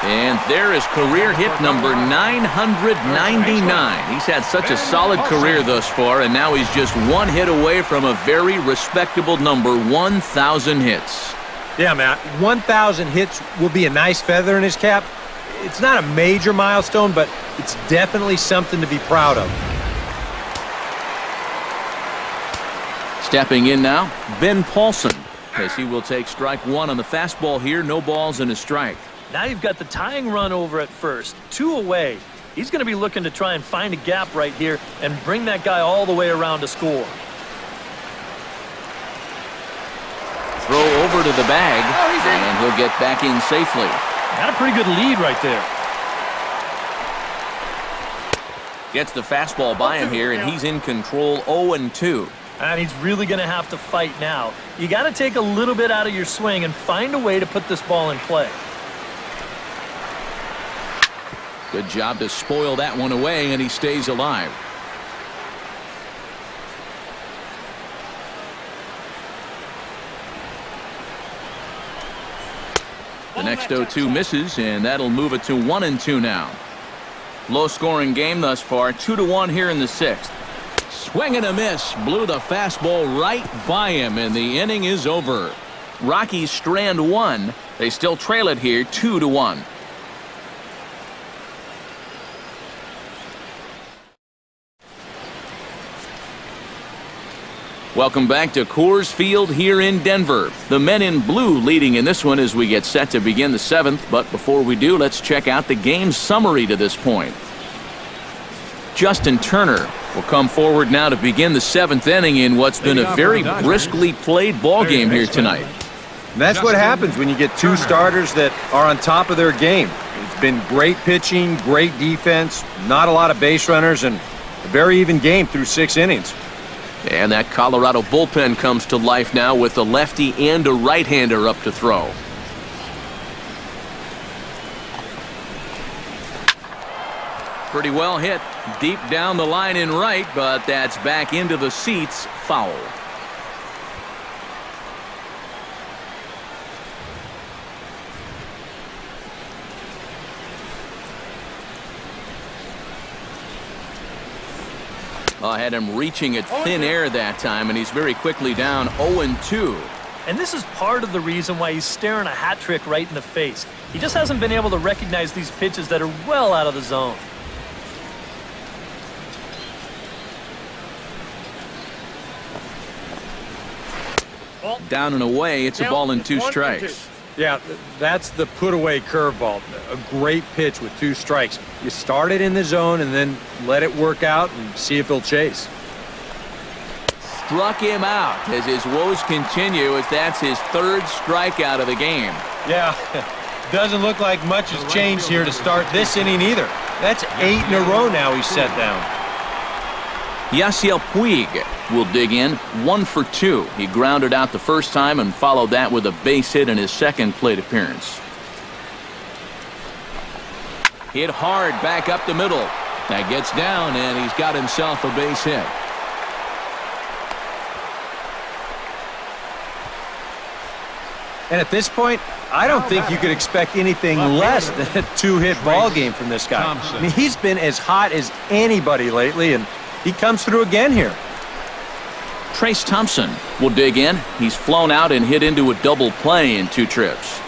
S1: And there is career hit number 999. He's had such a solid career thus far, and now he's just 1 hit away from a very respectable number, 1,000 hits.
S2: Yeah, Matt, 1,000 hits will be a nice feather in his cap. It's not a major milestone, but it's definitely something to be proud of.
S1: Stepping in now, Ben Paulson, as he will take strike 1 on the fastball here. No balls and a strike.
S4: Now you've got the tying run over at first, 2 away. He's going to be looking to try and find a gap right here and bring that guy all the way around to score.
S1: Throw over to the bag, and he'll get back in safely.
S4: Got a pretty good lead right there.
S1: Gets the fastball by him here, and he's in control, 0-2.
S4: And he's really going to have to fight now. You got to take a little bit out of your swing and find a way to put this ball in play.
S1: Good job to spoil that one away, and he stays alive. The next 0-2 misses, and that'll move it to 1-2 now. Low-scoring game thus far, 2-1 here in the 6th. Swing and a miss, blew the fastball right by him, and the inning is over. Rockies strand one. They still trail it here, 2-1. Welcome back to Coors Field here in Denver. The men in blue leading in this one as we get set to begin the 7th. But before we do, let's check out the game summary to this point. Justin Turner will come forward now to begin the 7th inning in what's been a very briskly played ball game here tonight.
S2: And that's what happens when you get two starters that are on top of their game. It's been great pitching, great defense, not a lot of base runners, and a very even game through 6 innings.
S1: And that Colorado bullpen comes to life now with a lefty and a right-hander up to throw. Pretty well hit deep down the line in right, but that's back into the seats, foul. I had him reaching at thin air that time, and he's very quickly down 0-2.
S4: And this is part of the reason why he's staring a hat trick right in the face. He just hasn't been able to recognize these pitches that are well out of the zone.
S1: Down and away, it's a ball and 2 strikes.
S2: Yeah, that's the put-away curveball. A great pitch with 2 strikes. You start it in the zone and then let it work out and see if he'll chase.
S1: Struck him out as his woes continue, as that's his 3rd strikeout of the game.
S2: Yeah, doesn't look like much has changed here to start this inning either. That's 8 in a row now he's set down.
S1: Yasiel Puig will dig in, 1 for 2. He grounded out the first time and followed that with a base hit in his 2nd plate appearance. Hit hard back up the middle. That gets down, and he's got himself a base hit.
S2: And at this point, I don't think you could expect anything less than a 2-hit ball game from this guy. I mean, he's been as hot as anybody lately, and he comes through again here.
S1: Trace Thompson will dig in. He's flown out and hit into a double play in 2 trips.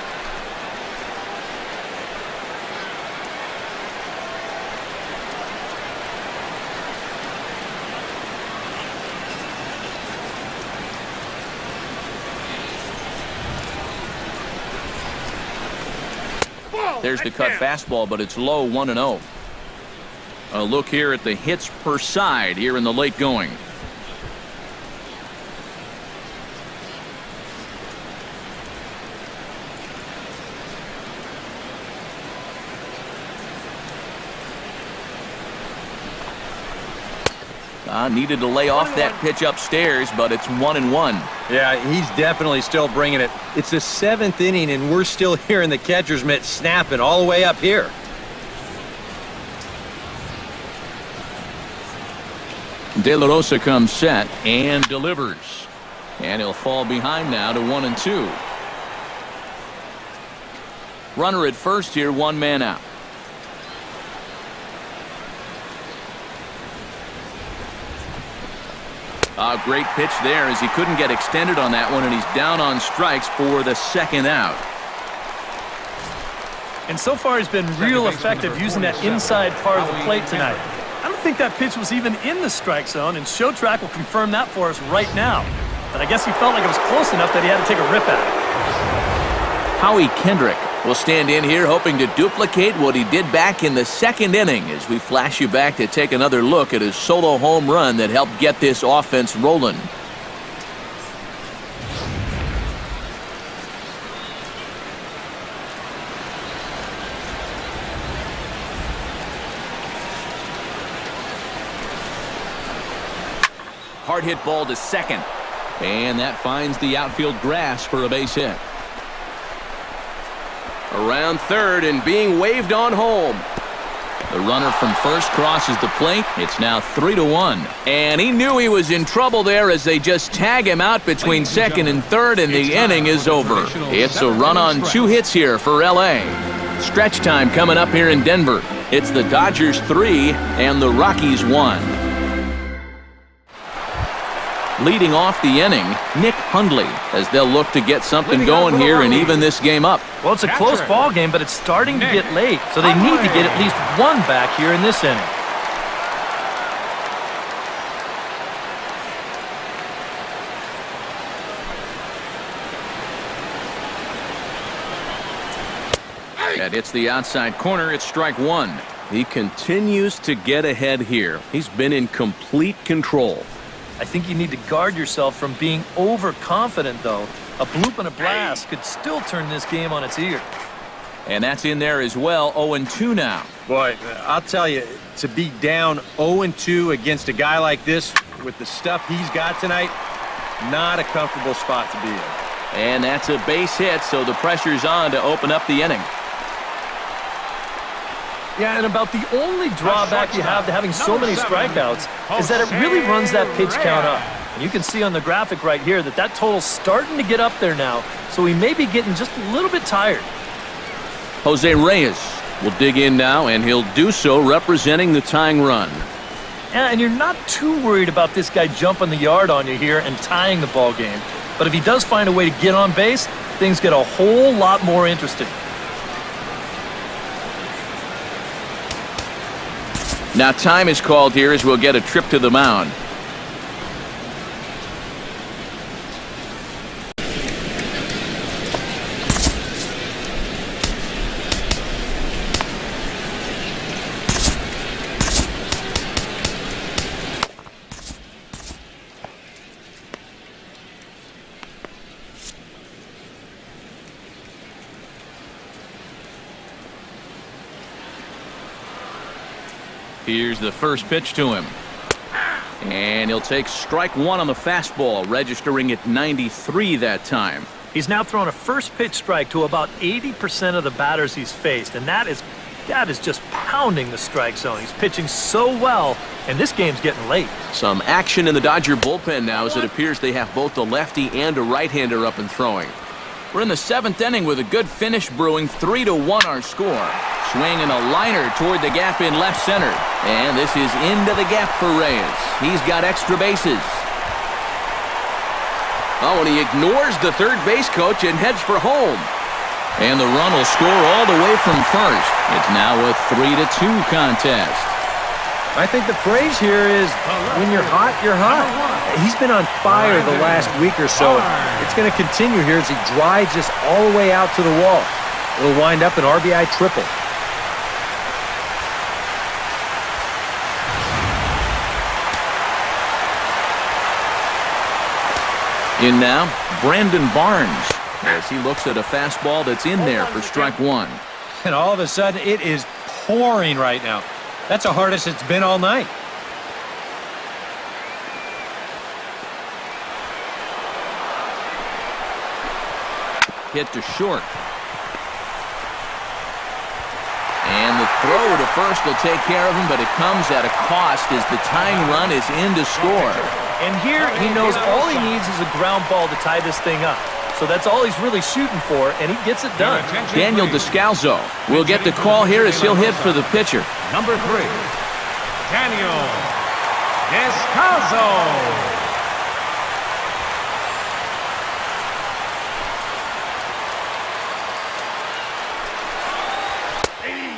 S1: There's the cut fastball, but it's low, 1-0. A look here at the hits per side here in the late going. Needed to lay off that pitch upstairs, but it's 1-1.
S2: Yeah, he's definitely still bringing it. It's the 7th inning, and we're still hearing the catcher's mitt snapping all the way up here.
S1: De La Rosa comes set and delivers. And he'll fall behind now to 1-2. Runner at first here, 1 man out. A great pitch there as he couldn't get extended on that one, and he's down on strikes for the 2nd out.
S4: And so far he's been real effective using that inside part of the plate tonight. I don't think that pitch was even in the strike zone, and Show Track will confirm that for us right now. But I guess he felt like it was close enough that he had to take a rip at it.
S1: Howie Kendrick will stand in here hoping to duplicate what he did back in the 2nd inning as we flash you back to take another look at his solo home run that helped get this offense rolling. Hard hit ball to second, and that finds the outfield grass for a base hit. Around third and being waved on home. The runner from first crosses the plate. It's now 3-1. And he knew he was in trouble there as they just tag him out between second and third, and the inning is over. It's a run on 2 hits here for L.A. Stretch time coming up here in Denver. It's the Dodgers 3 and the Rockies 1. Leading off the inning, Nick Hundley, as they'll look to get something going here and even this game up.
S4: Well, it's a close ball game, but it's starting to get late, so they need to get at least one back here in this inning.
S1: That hits the outside corner. It's strike 1. He continues to get ahead here. He's been in complete control.
S4: I think you need to guard yourself from being overconfident, though. A bloop and a blast could still turn this game on its ear.
S1: And that's in there as well. 0-2 now.
S2: Boy, I'll tell you, to be down 0-2 against a guy like this with the stuff he's got tonight, not a comfortable spot to be in.
S1: And that's a base hit, so the pressure's on to open up the inning.
S4: Yeah, and about the only drawback you have to having so many strikeouts is that it really runs that pitch count up. And you can see on the graphic right here that that total's starting to get up there now, so he may be getting just a little bit tired.
S1: Jose Reyes will dig in now, and he'll do so representing the tying run.
S4: Yeah, and you're not too worried about this guy jumping the yard on you here and tying the ball game. But if he does find a way to get on base, things get a whole lot more interesting.
S1: Now time is called here as we'll get a trip to the mound. Here's the first pitch to him. And he'll take strike 1 on the fastball, registering at 93 that time.
S4: He's now thrown a first pitch strike to about 80% of the batters he's faced, and that is just pounding the strike zone. He's pitching so well, and this game's getting late.
S1: Some action in the Dodger bullpen now as it appears they have both a lefty and a right-hander up and throwing. We're in the 7th inning with a good finish brewing. 3-1 our score. Swinging a liner toward the gap in left center. And this is into the gap for Reyes. He's got extra bases. Oh, and he ignores the third base coach and heads for home. And the run will score all the way from first. It's now a 3-2 contest.
S2: I think the phrase here is, when you're hot, you're hot. He's been on fire the last week or so. It's going to continue here as he drives this all the way out to the wall. It'll wind up an RBI triple.
S1: In now, Brandon Barnes, as he looks at a fastball that's in there for strike 1.
S2: And all of a sudden, it is pouring right now. That's the hardest it's been all night.
S1: Hit to short. And the throw to first will take care of him, but it comes at a cost as the tying run is in to score.
S4: And here he knows all he needs is a ground ball to tie this thing up. So that's all he's really shooting for, and he gets it done.
S1: Daniel Descalzo will get the call here as he'll hit for the pitcher.
S3: Number 3, Daniel Descalzo.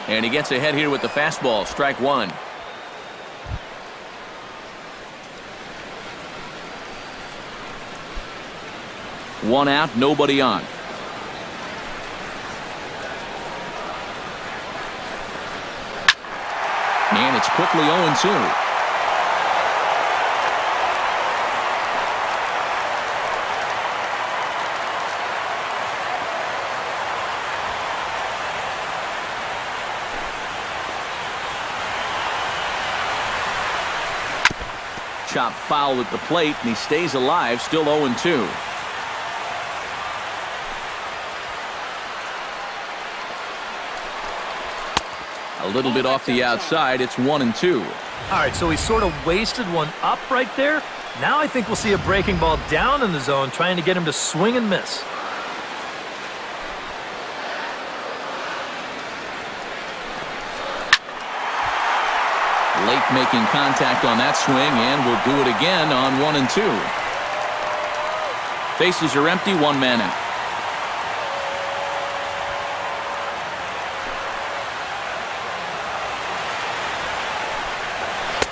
S1: And he gets ahead here with the fastball, strike 1. One out, nobody on. And it's quickly 0-2. Chop foul at the plate, and he stays alive, still 0-2. A A little bit off the outside. It's 1-2.
S4: All right, so he sort of wasted one up right there. Now I think we'll see a breaking ball down in the zone, trying to get him to swing and miss.
S1: Late making contact on that swing, and will do it again on 1-2. Bases are empty, one man out.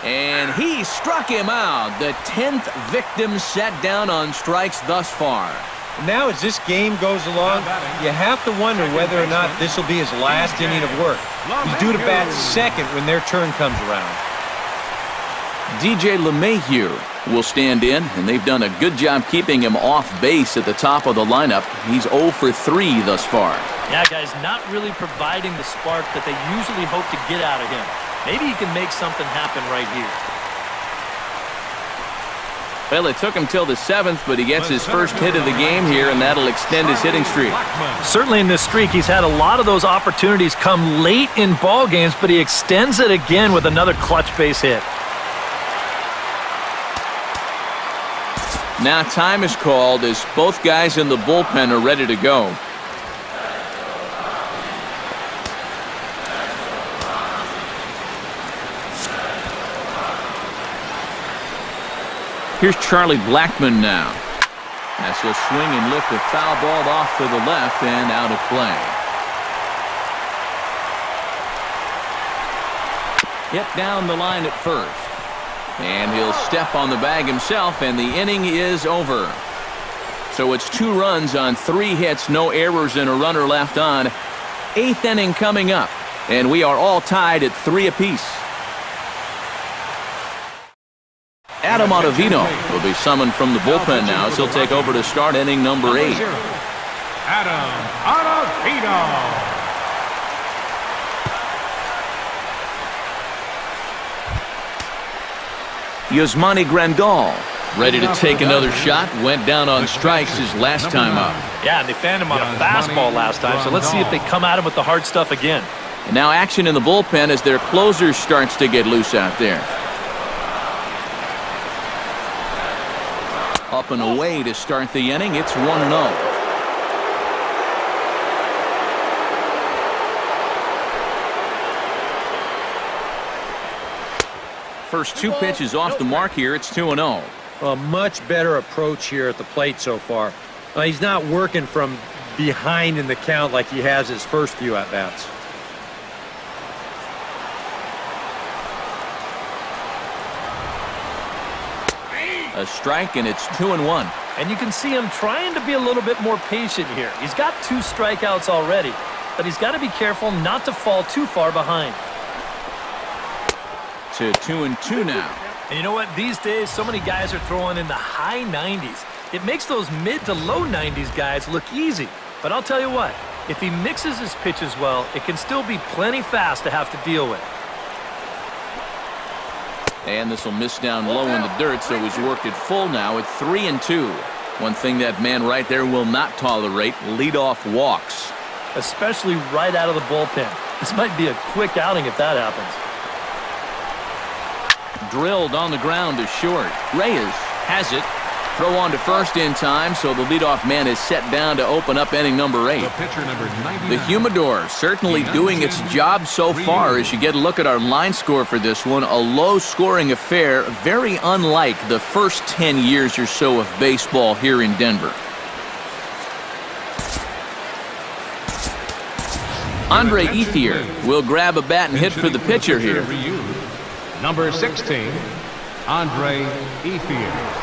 S1: And he struck him out. The 10th victim set down on strikes thus far.
S2: Now as this game goes along, you have to wonder whether or not this will be his last inning of work. He's due to bat second when their turn comes around.
S1: DJ LeMahieu will stand in, and they've done a good job keeping him off base at the top of the lineup. He's 0 for 3 thus far.
S4: Yeah, guys, not really providing the spark that they usually hope to get out of him. Maybe he can make something happen right here.
S1: Well, it took him till the 7th, but he gets his first hit of the game here, and that'll extend his hitting streak.
S4: Certainly in this streak, he's had a lot of those opportunities come late in ball games, but he extends it again with another clutch base hit.
S1: Now time is called as both guys in the bullpen are ready to go. Here's Charlie Blackmon now. As he'll swing and lift a foul ball off to the left and out of play. Hit down the line at first. And he'll step on the bag himself, and the inning is over. So it's 2 runs on 3 hits, no errors, and a runner left on. 8th inning coming up, and we are all tied at 3 apiece. Adam Ottavino will be summoned from the bullpen now as he'll take over to start inning number 8.
S3: Adam Ottavino.
S1: Yasmani Grandal ready to take another shot. Went down on strikes his last time up.
S4: Yeah, and they fanned him on a fastball last time, so let's see if they come at him with the hard stuff again.
S1: And now action in the bullpen as their closer starts to get loose out there. Up and away to start the inning. It's 1-0. First 2 pitches off the mark here. It's 2-0.
S2: A much better approach here at the plate so far. He's not working from behind in the count like he has his first few at-bats.
S1: A strike, and it's 2-1.
S4: And you can see him trying to be a little bit more patient here. He's got 2 strikeouts already, but he's got to be careful not to fall too far behind.
S1: To 2-2 now.
S4: And you know what? These days, so many guys are throwing in the high 90s. It makes those mid to low 90s guys look easy. But I'll tell you what, if he mixes his pitches well, it can still be plenty fast to have to deal with.
S1: And this will miss down low in the dirt, so he's worked it full now at 3-2. One thing that man right there will not tolerate, leadoff walks.
S4: Especially right out of the bullpen. This might be a quick outing if that happens.
S1: Drilled on the ground to short. Reyes has it. Throw on to first in time, so the leadoff man is set down to open up inning number 8.
S3: The pitcher number 99.
S1: The Humidor certainly doing its job so far as you get a look at our line score for this one. A low-scoring affair, very unlike the first 10 years or so of baseball here in Denver. Andre Ethier will grab a bat and hit for the pitcher here.
S3: Number 16, Andre Ethier.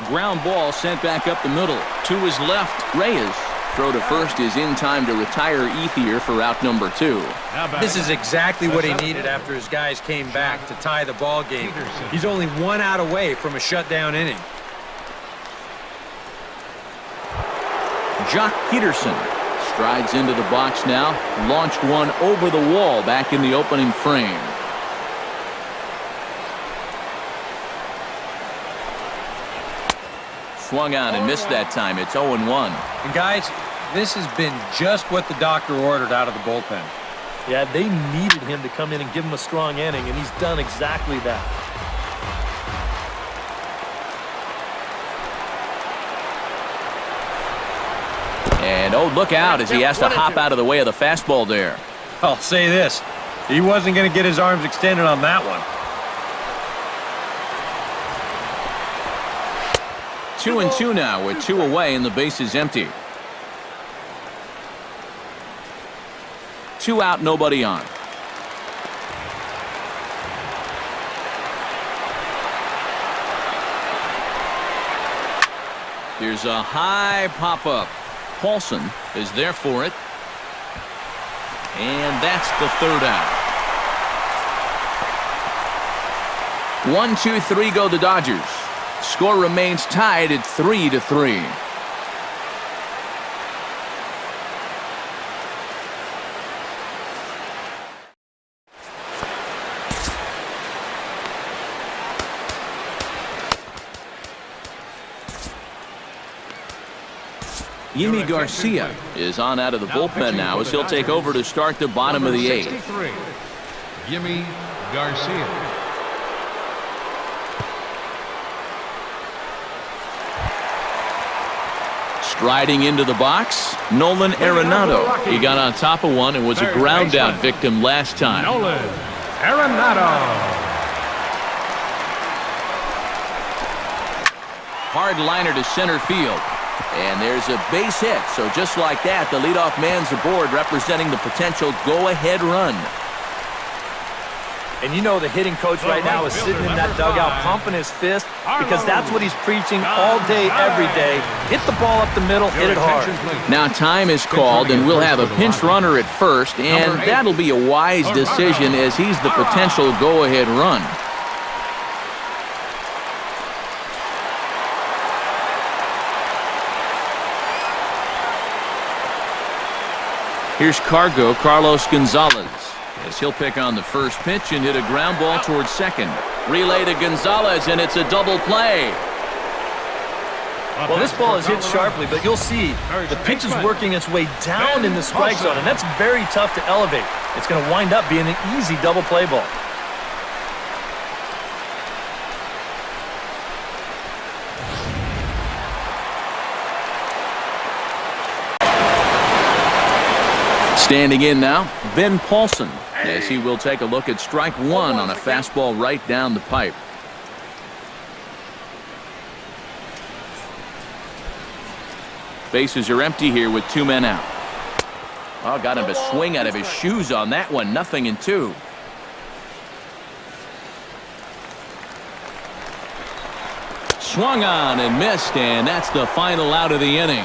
S1: Ground ball sent back up the middle. To his left, Reyes. Throw to first is in time to retire Ethier for out number 2.
S2: This is exactly what he needed after his guys came back to tie the ball game. He's only 1 out away from a shutdown inning.
S1: Jock Peterson strides into the box now. Launched one over the wall back in the opening frame. swung on and missed that time. It's 0-1.
S2: And guys, this has been just what the doctor ordered out of the bullpen.
S4: Yeah, they needed him to come in and give him a strong inning, and he's done exactly that.
S1: And oh, look out as he has to hop out of the way of the fastball there.
S2: I'll say this, he wasn't going to get his arms extended on that one.
S1: 2-2 now with 2 away and the base is empty. 2 out, nobody on. Here's a high pop-up. Paulson is there for it. And that's the 3rd out. 1, 2, 3 go the Dodgers. Score remains tied at 3-3. Yimi Garcia is on out of the bullpen now as he'll take over to start the bottom of the 8th.
S3: Yimi Garcia.
S1: Striding into the box, Nolan Arenado. He got on top of one and was a ground out victim last time.
S3: Nolan Arenado.
S1: Hard liner to center field. And there's a base hit. So just like that, the leadoff man's aboard, representing the potential go-ahead run.
S4: And you know the hitting coach right now is sitting in that dugout pumping his fist because that's what he's preaching all day, every day. Hit the ball up the middle, hit it hard.
S1: Now time is called, and we'll have a pinch runner at first, and that'll be a wise decision as he's the potential go-ahead run. Here's Carlos Gonzalez, as he'll pick on the first pitch and hit a ground ball towards second. Relay to Gonzalez, and it's a double play.
S4: Well, this ball is hit sharply, but you'll see the pitch is working its way down in the strike zone, and that's very tough to elevate. It's going to wind up being an easy double play ball.
S1: Standing in now, Ben Paulson, as he will take a look at strike 1 on a fastball right down the pipe. Bases are empty here with 2 men out. Oh, got him a swing out of his shoes on that one. 0-2. Swung on and missed, and that's the final out of the inning.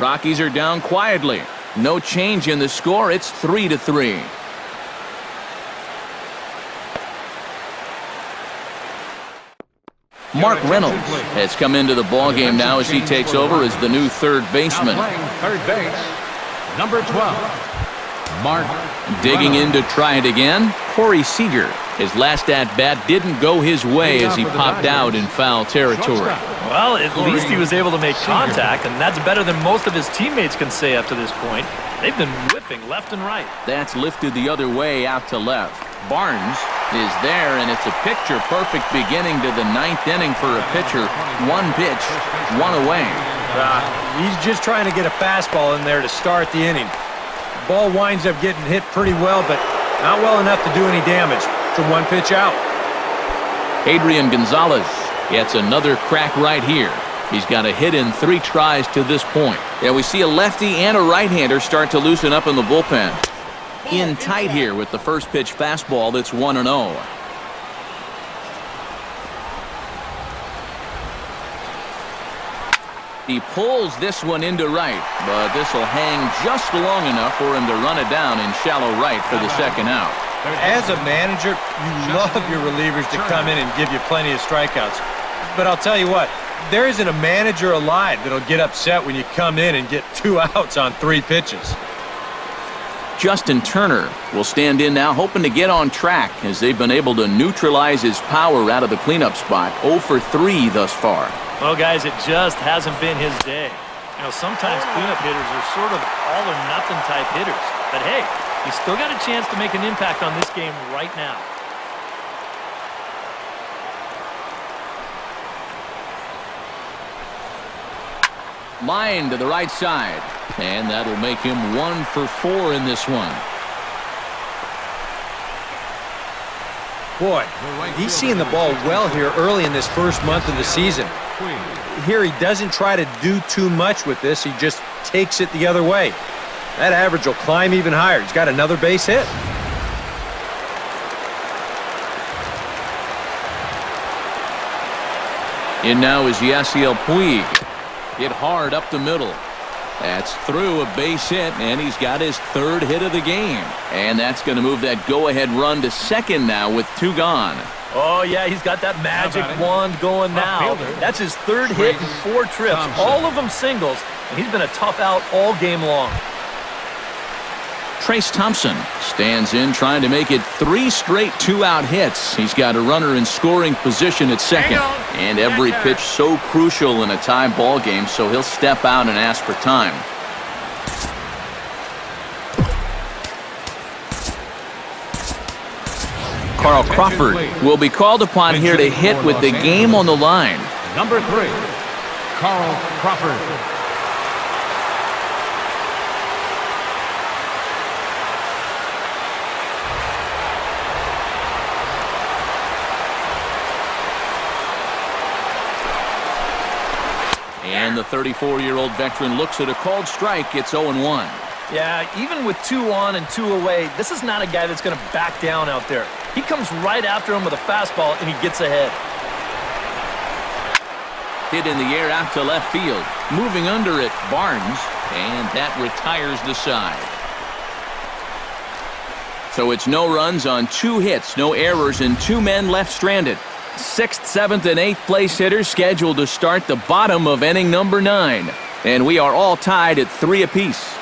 S1: Rockies are down quietly. No change in the score. It's 3-3. Mark Reynolds has come into the ballgame now as he takes over as the new third baseman.
S3: Third base, number 12, Mark.
S1: Digging in to try it again, Corey Seager. His last at-bat didn't go his way as he popped out in foul territory.
S4: Well, at least he was able to make contact, and that's better than most of his teammates can say up to this point. They've been whipping left and right.
S1: That's lifted the other way out to left. Barnes is there, and it's a picture-perfect beginning to the 9th inning for a pitcher. 1 pitch, 1 away.
S2: He's just trying to get a fastball in there to start the inning. The ball winds up getting hit pretty well, but not well enough to do any damage. It's a 1 pitch out.
S1: Adrian Gonzalez gets another crack right here. He's got a hit in 3 tries to this point. Yeah, we see a lefty and a right-hander start to loosen up in the bullpen. In tight here with the first pitch fastball that's 1-0. He pulls this one into right, but this will hang just long enough for him to run it down in shallow right for the second out.
S2: As a manager, you love your relievers to come in and give you plenty of strikeouts. But I'll tell you what, there isn't a manager alive that'll get upset when you come in and get 2 outs on 3 pitches.
S1: Justin Turner will stand in now, hoping to get on track as they've been able to neutralize his power out of the cleanup spot. 0 for 3 thus far.
S4: Well, guys, it just hasn't been his day. You know, sometimes cleanup hitters are sort of all-or-nothing type hitters. But hey, he's still got a chance to make an impact on this game right now.
S1: Line to the right side. And that'll make him 1 for 4 in this one.
S2: Boy, he's seeing the ball well here early in this first month of the season. Here he doesn't try to do too much with this. He just takes it the other way. That average will climb even higher. He's got another base hit.
S1: In now is Yasiel Puig. Hit hard up the middle. That's through, a base hit, and he's got his 3rd hit of the game. And that's going to move that go-ahead run to second now with 2 gone.
S4: Oh, yeah, he's got that magic wand going now. That's his 3rd hit in 4 trips, all of them singles, and he's been a tough out all game long.
S1: Trace Thompson stands in, trying to make it 3 straight 2-out hits. He's got a runner in scoring position at second. And every pitch so crucial in a tie ball game, so he'll step out and ask for time. Carl Crawford will be called upon here to hit with the game on the line.
S3: Number 3, Carl Crawford.
S1: And the 34-year-old veteran looks at a called strike. It's 0-1.
S4: Yeah, even with 2 on and 2 away, this is not a guy that's going to back down out there. He comes right after him with a fastball, and he gets ahead.
S1: Hit in the air out to left field. Moving under it, Barnes, and that retires the side. So it's no runs on 2 hits, no errors, and 2 men left stranded. 6th, 7th, and 8th place hitters scheduled to start the bottom of inning number 9. And we are all tied at 3 apiece.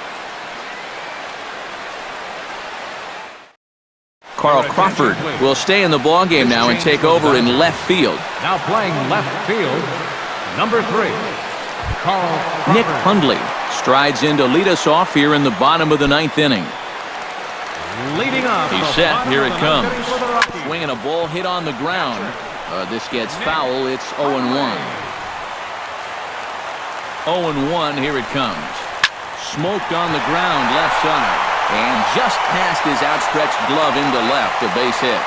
S1: Carl Crawford will stay in the ballgame now and take over in left field.
S3: Now playing left field, number 3, Carl Crawford.
S1: Nick Hundley strides in to lead us off here in the bottom of the 9th inning.
S3: Leading off.
S1: He's set. Here it comes. Swinging a ball hit on the ground. This gets foul. It's 0-1. 0-1. Here it comes. Smoked on the ground left side. And just past his outstretched glove into left. A base hit.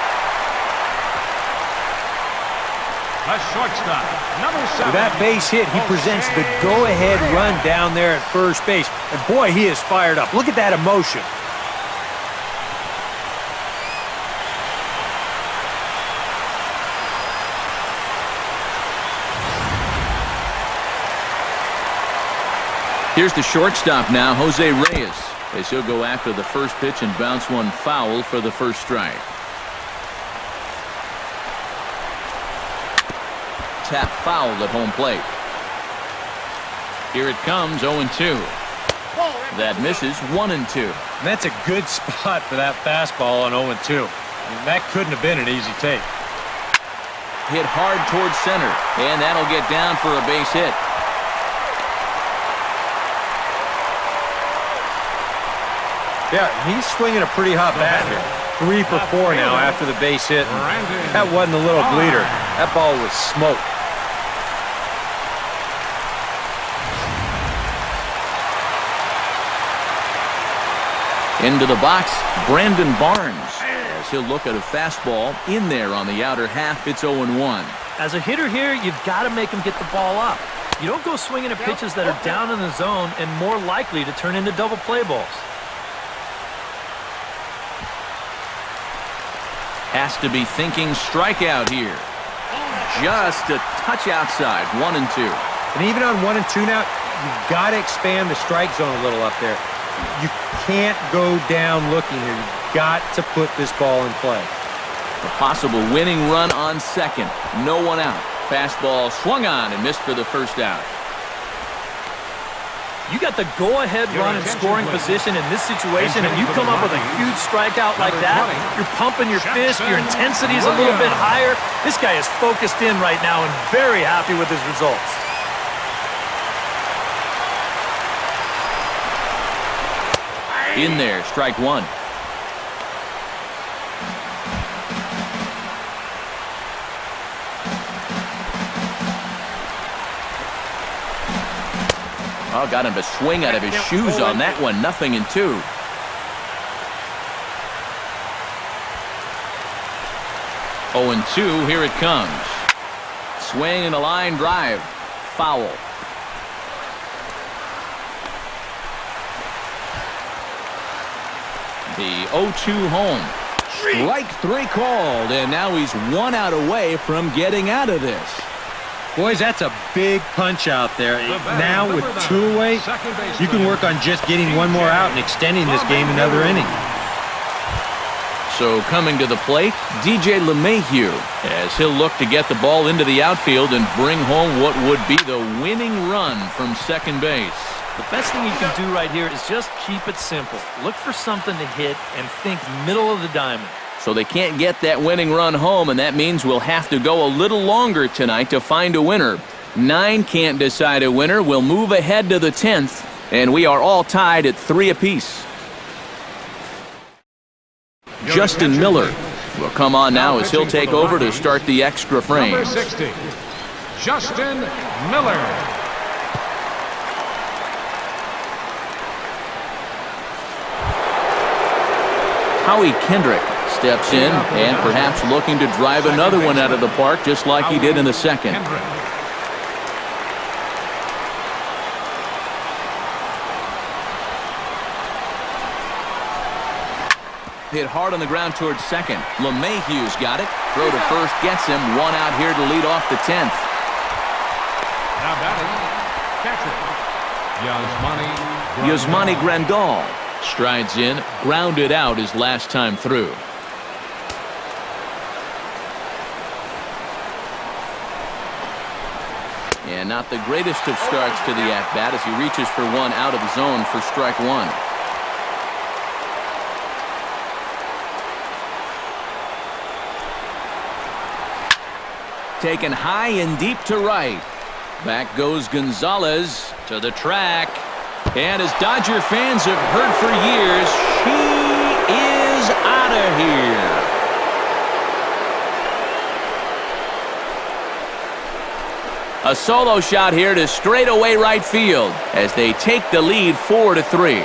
S3: A shortstop, number 7.
S2: With that base hit, he presents the go-ahead run down there at first base. And boy, he is fired up. Look at that emotion.
S1: Here's the shortstop now, Jose Reyes, as he'll go after the first pitch and bounce one foul for the first strike. Tap fouled at home plate. Here it comes, 0-2. That misses, 1-2.
S2: And that's a good spot for that fastball on 0-2. I mean, that couldn't have been an easy take.
S1: Hit hard towards center, and that'll get down for a base hit.
S2: Yeah, he's swinging a pretty hot bat here. 3 for 4 now after the base hit. That wasn't a little bleeder. That ball was smoked.
S1: Into the box, Brandon Barnes, as he'll look at a fastball in there on the outer half. It's 0-1.
S4: As a hitter here, you've got to make him get the ball up. You don't go swinging at pitches that are down in the zone and more likely to turn into double play balls.
S1: Has to be thinking strikeout here. Just a touch outside, 1-2.
S2: And even on 1-2 now, you've got to expand the strike zone a little up there. You can't go down looking here. You've got to put this ball in play.
S1: A possible winning run on second. No one out. Fastball swung on and missed for the first out.
S4: You got the go-ahead run in scoring position in this situation, and you come up with a huge strikeout like that. You're pumping your fist. Your intensity is a little bit higher. This guy is focused in right now and very happy with his results.
S1: In there, strike one. Oh, got him to swing out of his shoes on that one. 0-2. Oh, and 2, here it comes. Swing and a line drive. Foul. The 0-2 home. Strike 3 called, and now he's 1 out away from getting out of this.
S2: Boys, that's a big punch out there. Now with 2 away, you can work on just getting 1 more out and extending this game another inning.
S1: So coming to the plate, DJ LeMahieu, as he'll look to get the ball into the outfield and bring home what would be the winning run from second base.
S4: The best thing you can do right here is just keep it simple. Look for something to hit and think middle of the diamond.
S1: So they can't get that winning run home, and that means we'll have to go a little longer tonight to find a winner. 9 can't decide a winner. We'll move ahead to the 10th, and we are all tied at 3 apiece. Justin Miller will come on now as he'll take over to start the extra frame.
S3: Number 60, Justin Miller.
S1: Howie Kendrick steps in and perhaps looking to drive another one out of the park just like he did in the second. Hit hard on the ground towards second. LeMahieu's got it. Throw to first gets him. 1 out here to lead off the 10th.
S3: Now batting, catcher,
S1: Yasmani Grandal strides in, grounded out his last time through. And not the greatest of starts to the at-bat as he reaches for 1 out of the zone for strike 1. Taken high and deep to right. Back goes Gonzalez to the track. And as Dodger fans have heard for years, she is out of here. A solo shot here to straightaway right field as they take the lead 4-3.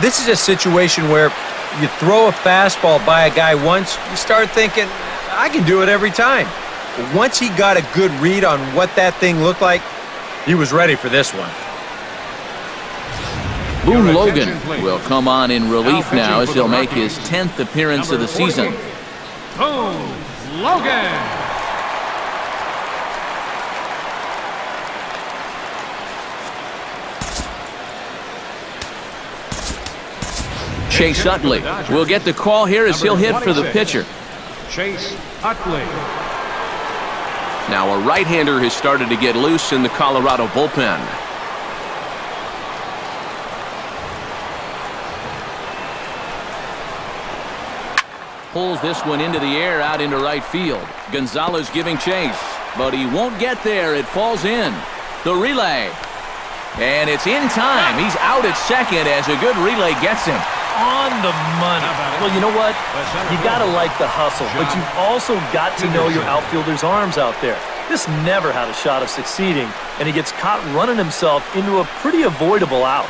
S2: This is a situation where you throw a fastball by a guy once, you start thinking, I can do it every time. But once he got a good read on what that thing looked like, he was ready for this one.
S1: Boone Logan will come on in relief now as he'll make his 10th appearance of the season.
S3: Boone Logan.
S1: Chase Utley will get the call here as he'll hit for the pitcher.
S3: Chase Utley.
S1: Now a right-hander has started to get loose in the Colorado bullpen. Pulls this one into the air out into right field. Gonzalez giving chase, but he won't get there. It falls in. The relay. And it's in time. He's out at second as a good relay gets him.
S4: On the money. Well, you know what? You got to like the hustle, but you've also got to know your outfielder's arms out there. This never had a shot of succeeding, and he gets caught running himself into a pretty avoidable out.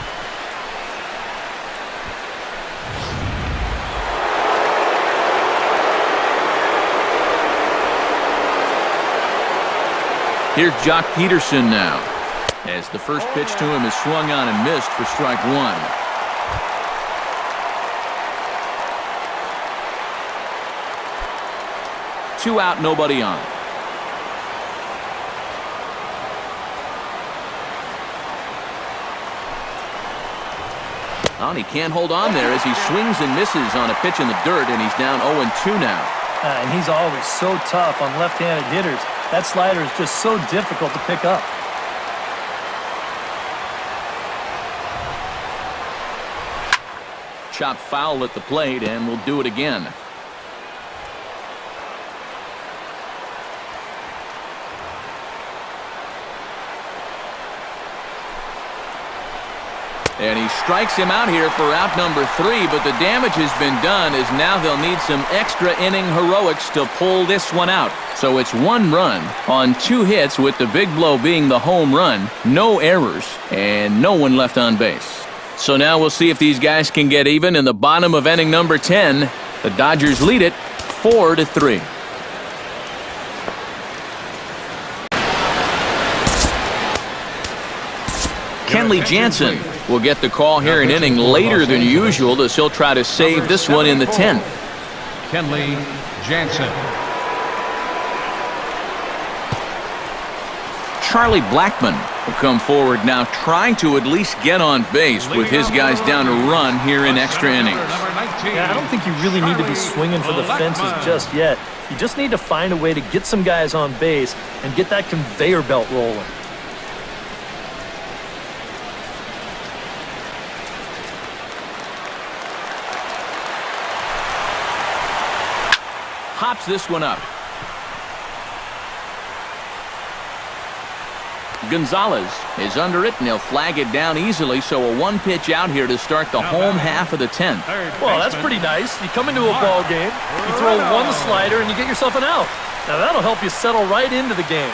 S1: Here's Jock Peterson now, as the first pitch to him is swung on and missed for strike 1. Two out, nobody on. Oh, and he can't hold on there as he swings and misses on a pitch in the dirt, and he's down 0-2 now.
S4: And he's always so tough on left-handed hitters. That slider is just so difficult to pick up.
S1: Chopped foul at the plate, and we'll do it again. And he strikes him out here for out number 3, but the damage has been done as now they'll need some extra inning heroics to pull this one out. So it's 1 run on 2 hits, with the big blow being the home run, no errors, and no one left on base. So now we'll see if these guys can get even in the bottom of inning number 10. The Dodgers lead it 4-3. Kenley Jansen will get the call here an inning later than usual, as he'll try to save this one in the 10th.
S3: Kenley Jansen.
S1: Charlie Blackmon will come forward now, trying to at least get on base with his guys down a run here in extra innings.
S4: Yeah, I don't think you really need to be swinging for the fences just yet. You just need to find a way to get some guys on base and get that conveyor belt rolling.
S1: Hops this one up. Gonzalez is under it, and he'll flag it down easily, so a 1-pitch out here to start the home half of the 10th.
S4: Well, that's pretty nice. You come into a ball game, you throw 1 slider, and you get yourself an out. Now that'll help you settle right into the game.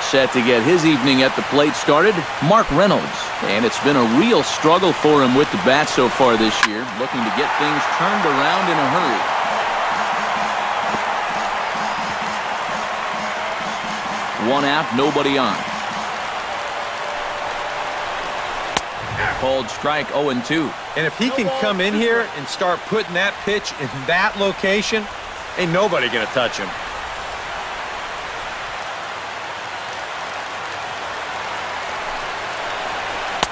S1: Set to get his evening at the plate started, Mark Reynolds. And it's been a real struggle for him with the bat so far this year, looking to get things turned around in a hurry. 1 out, nobody on. Called strike 0-2.
S2: And if he can come in here and start putting that pitch in that location, ain't nobody going to touch him.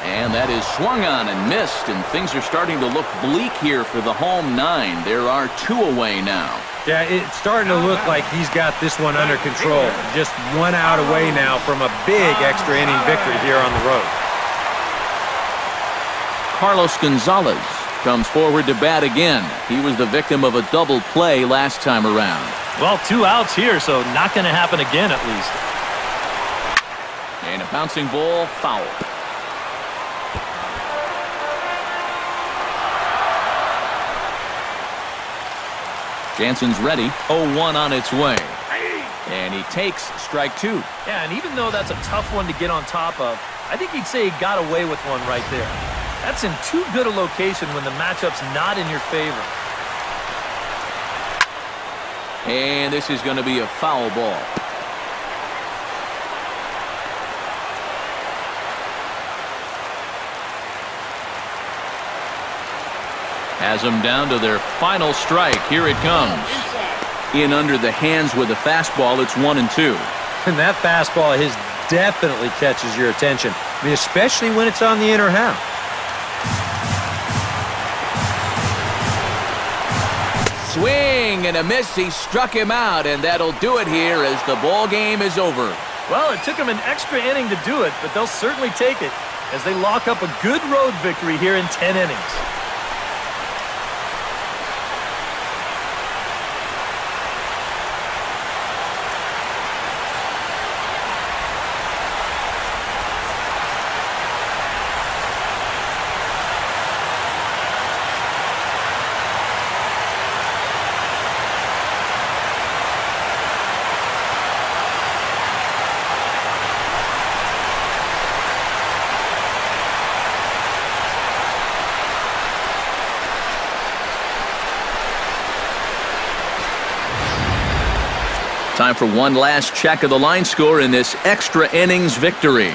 S1: And that is swung on and missed, and things are starting to look bleak here for the home 9. There are 2 away now.
S2: Yeah, it's starting to look like he's got this one under control. Just 1 out away now from a big extra inning victory here on the road.
S1: Carlos Gonzalez comes forward to bat again. He was the victim of a double play last time around.
S4: Well, 2 outs here, so not going to happen again at least.
S1: And a bouncing ball, foul. Jansen's ready. 0-1 on its way. And he takes strike 2.
S4: Yeah, and even though that's a tough one to get on top of, I think he'd say he got away with one right there. That's in too good a location when the matchup's not in your favor.
S1: And this is going to be a foul ball. Has them down to their final strike. Here it comes. In under the hands with a fastball. It's 1-2.
S2: And that fastball of his definitely catches your attention. I mean, especially when it's on the inner half.
S1: Swing and a miss. He struck him out, and that'll do it here as the ball game is over.
S4: Well, it took him an extra inning to do it, but they'll certainly take it as they lock up a good road victory here in 10 innings.
S1: Time for one last check of the line score in this extra innings victory.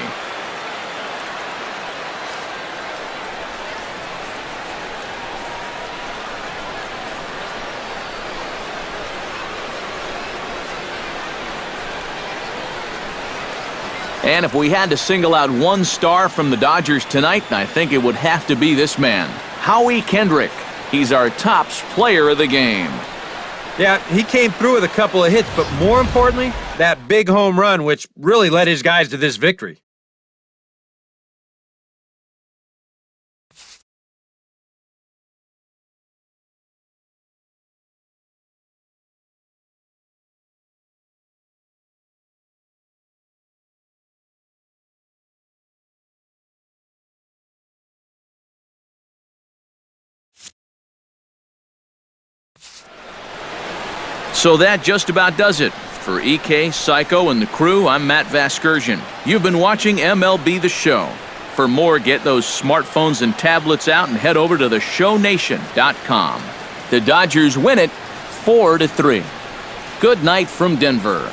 S1: And if we had to single out one star from the Dodgers tonight, I think it would have to be this man, Howie Kendrick. He's our tops player of the game.
S2: Yeah, he came through with a couple of hits, but more importantly, that big home run, which really led his guys to this victory.
S1: So that just about does it. For EK, Psycho, and the crew, I'm Matt Vasgersian. You've been watching MLB The Show. For more, get those smartphones and tablets out and head over to theshownation.com. The Dodgers win it 4-3. Good night from Denver.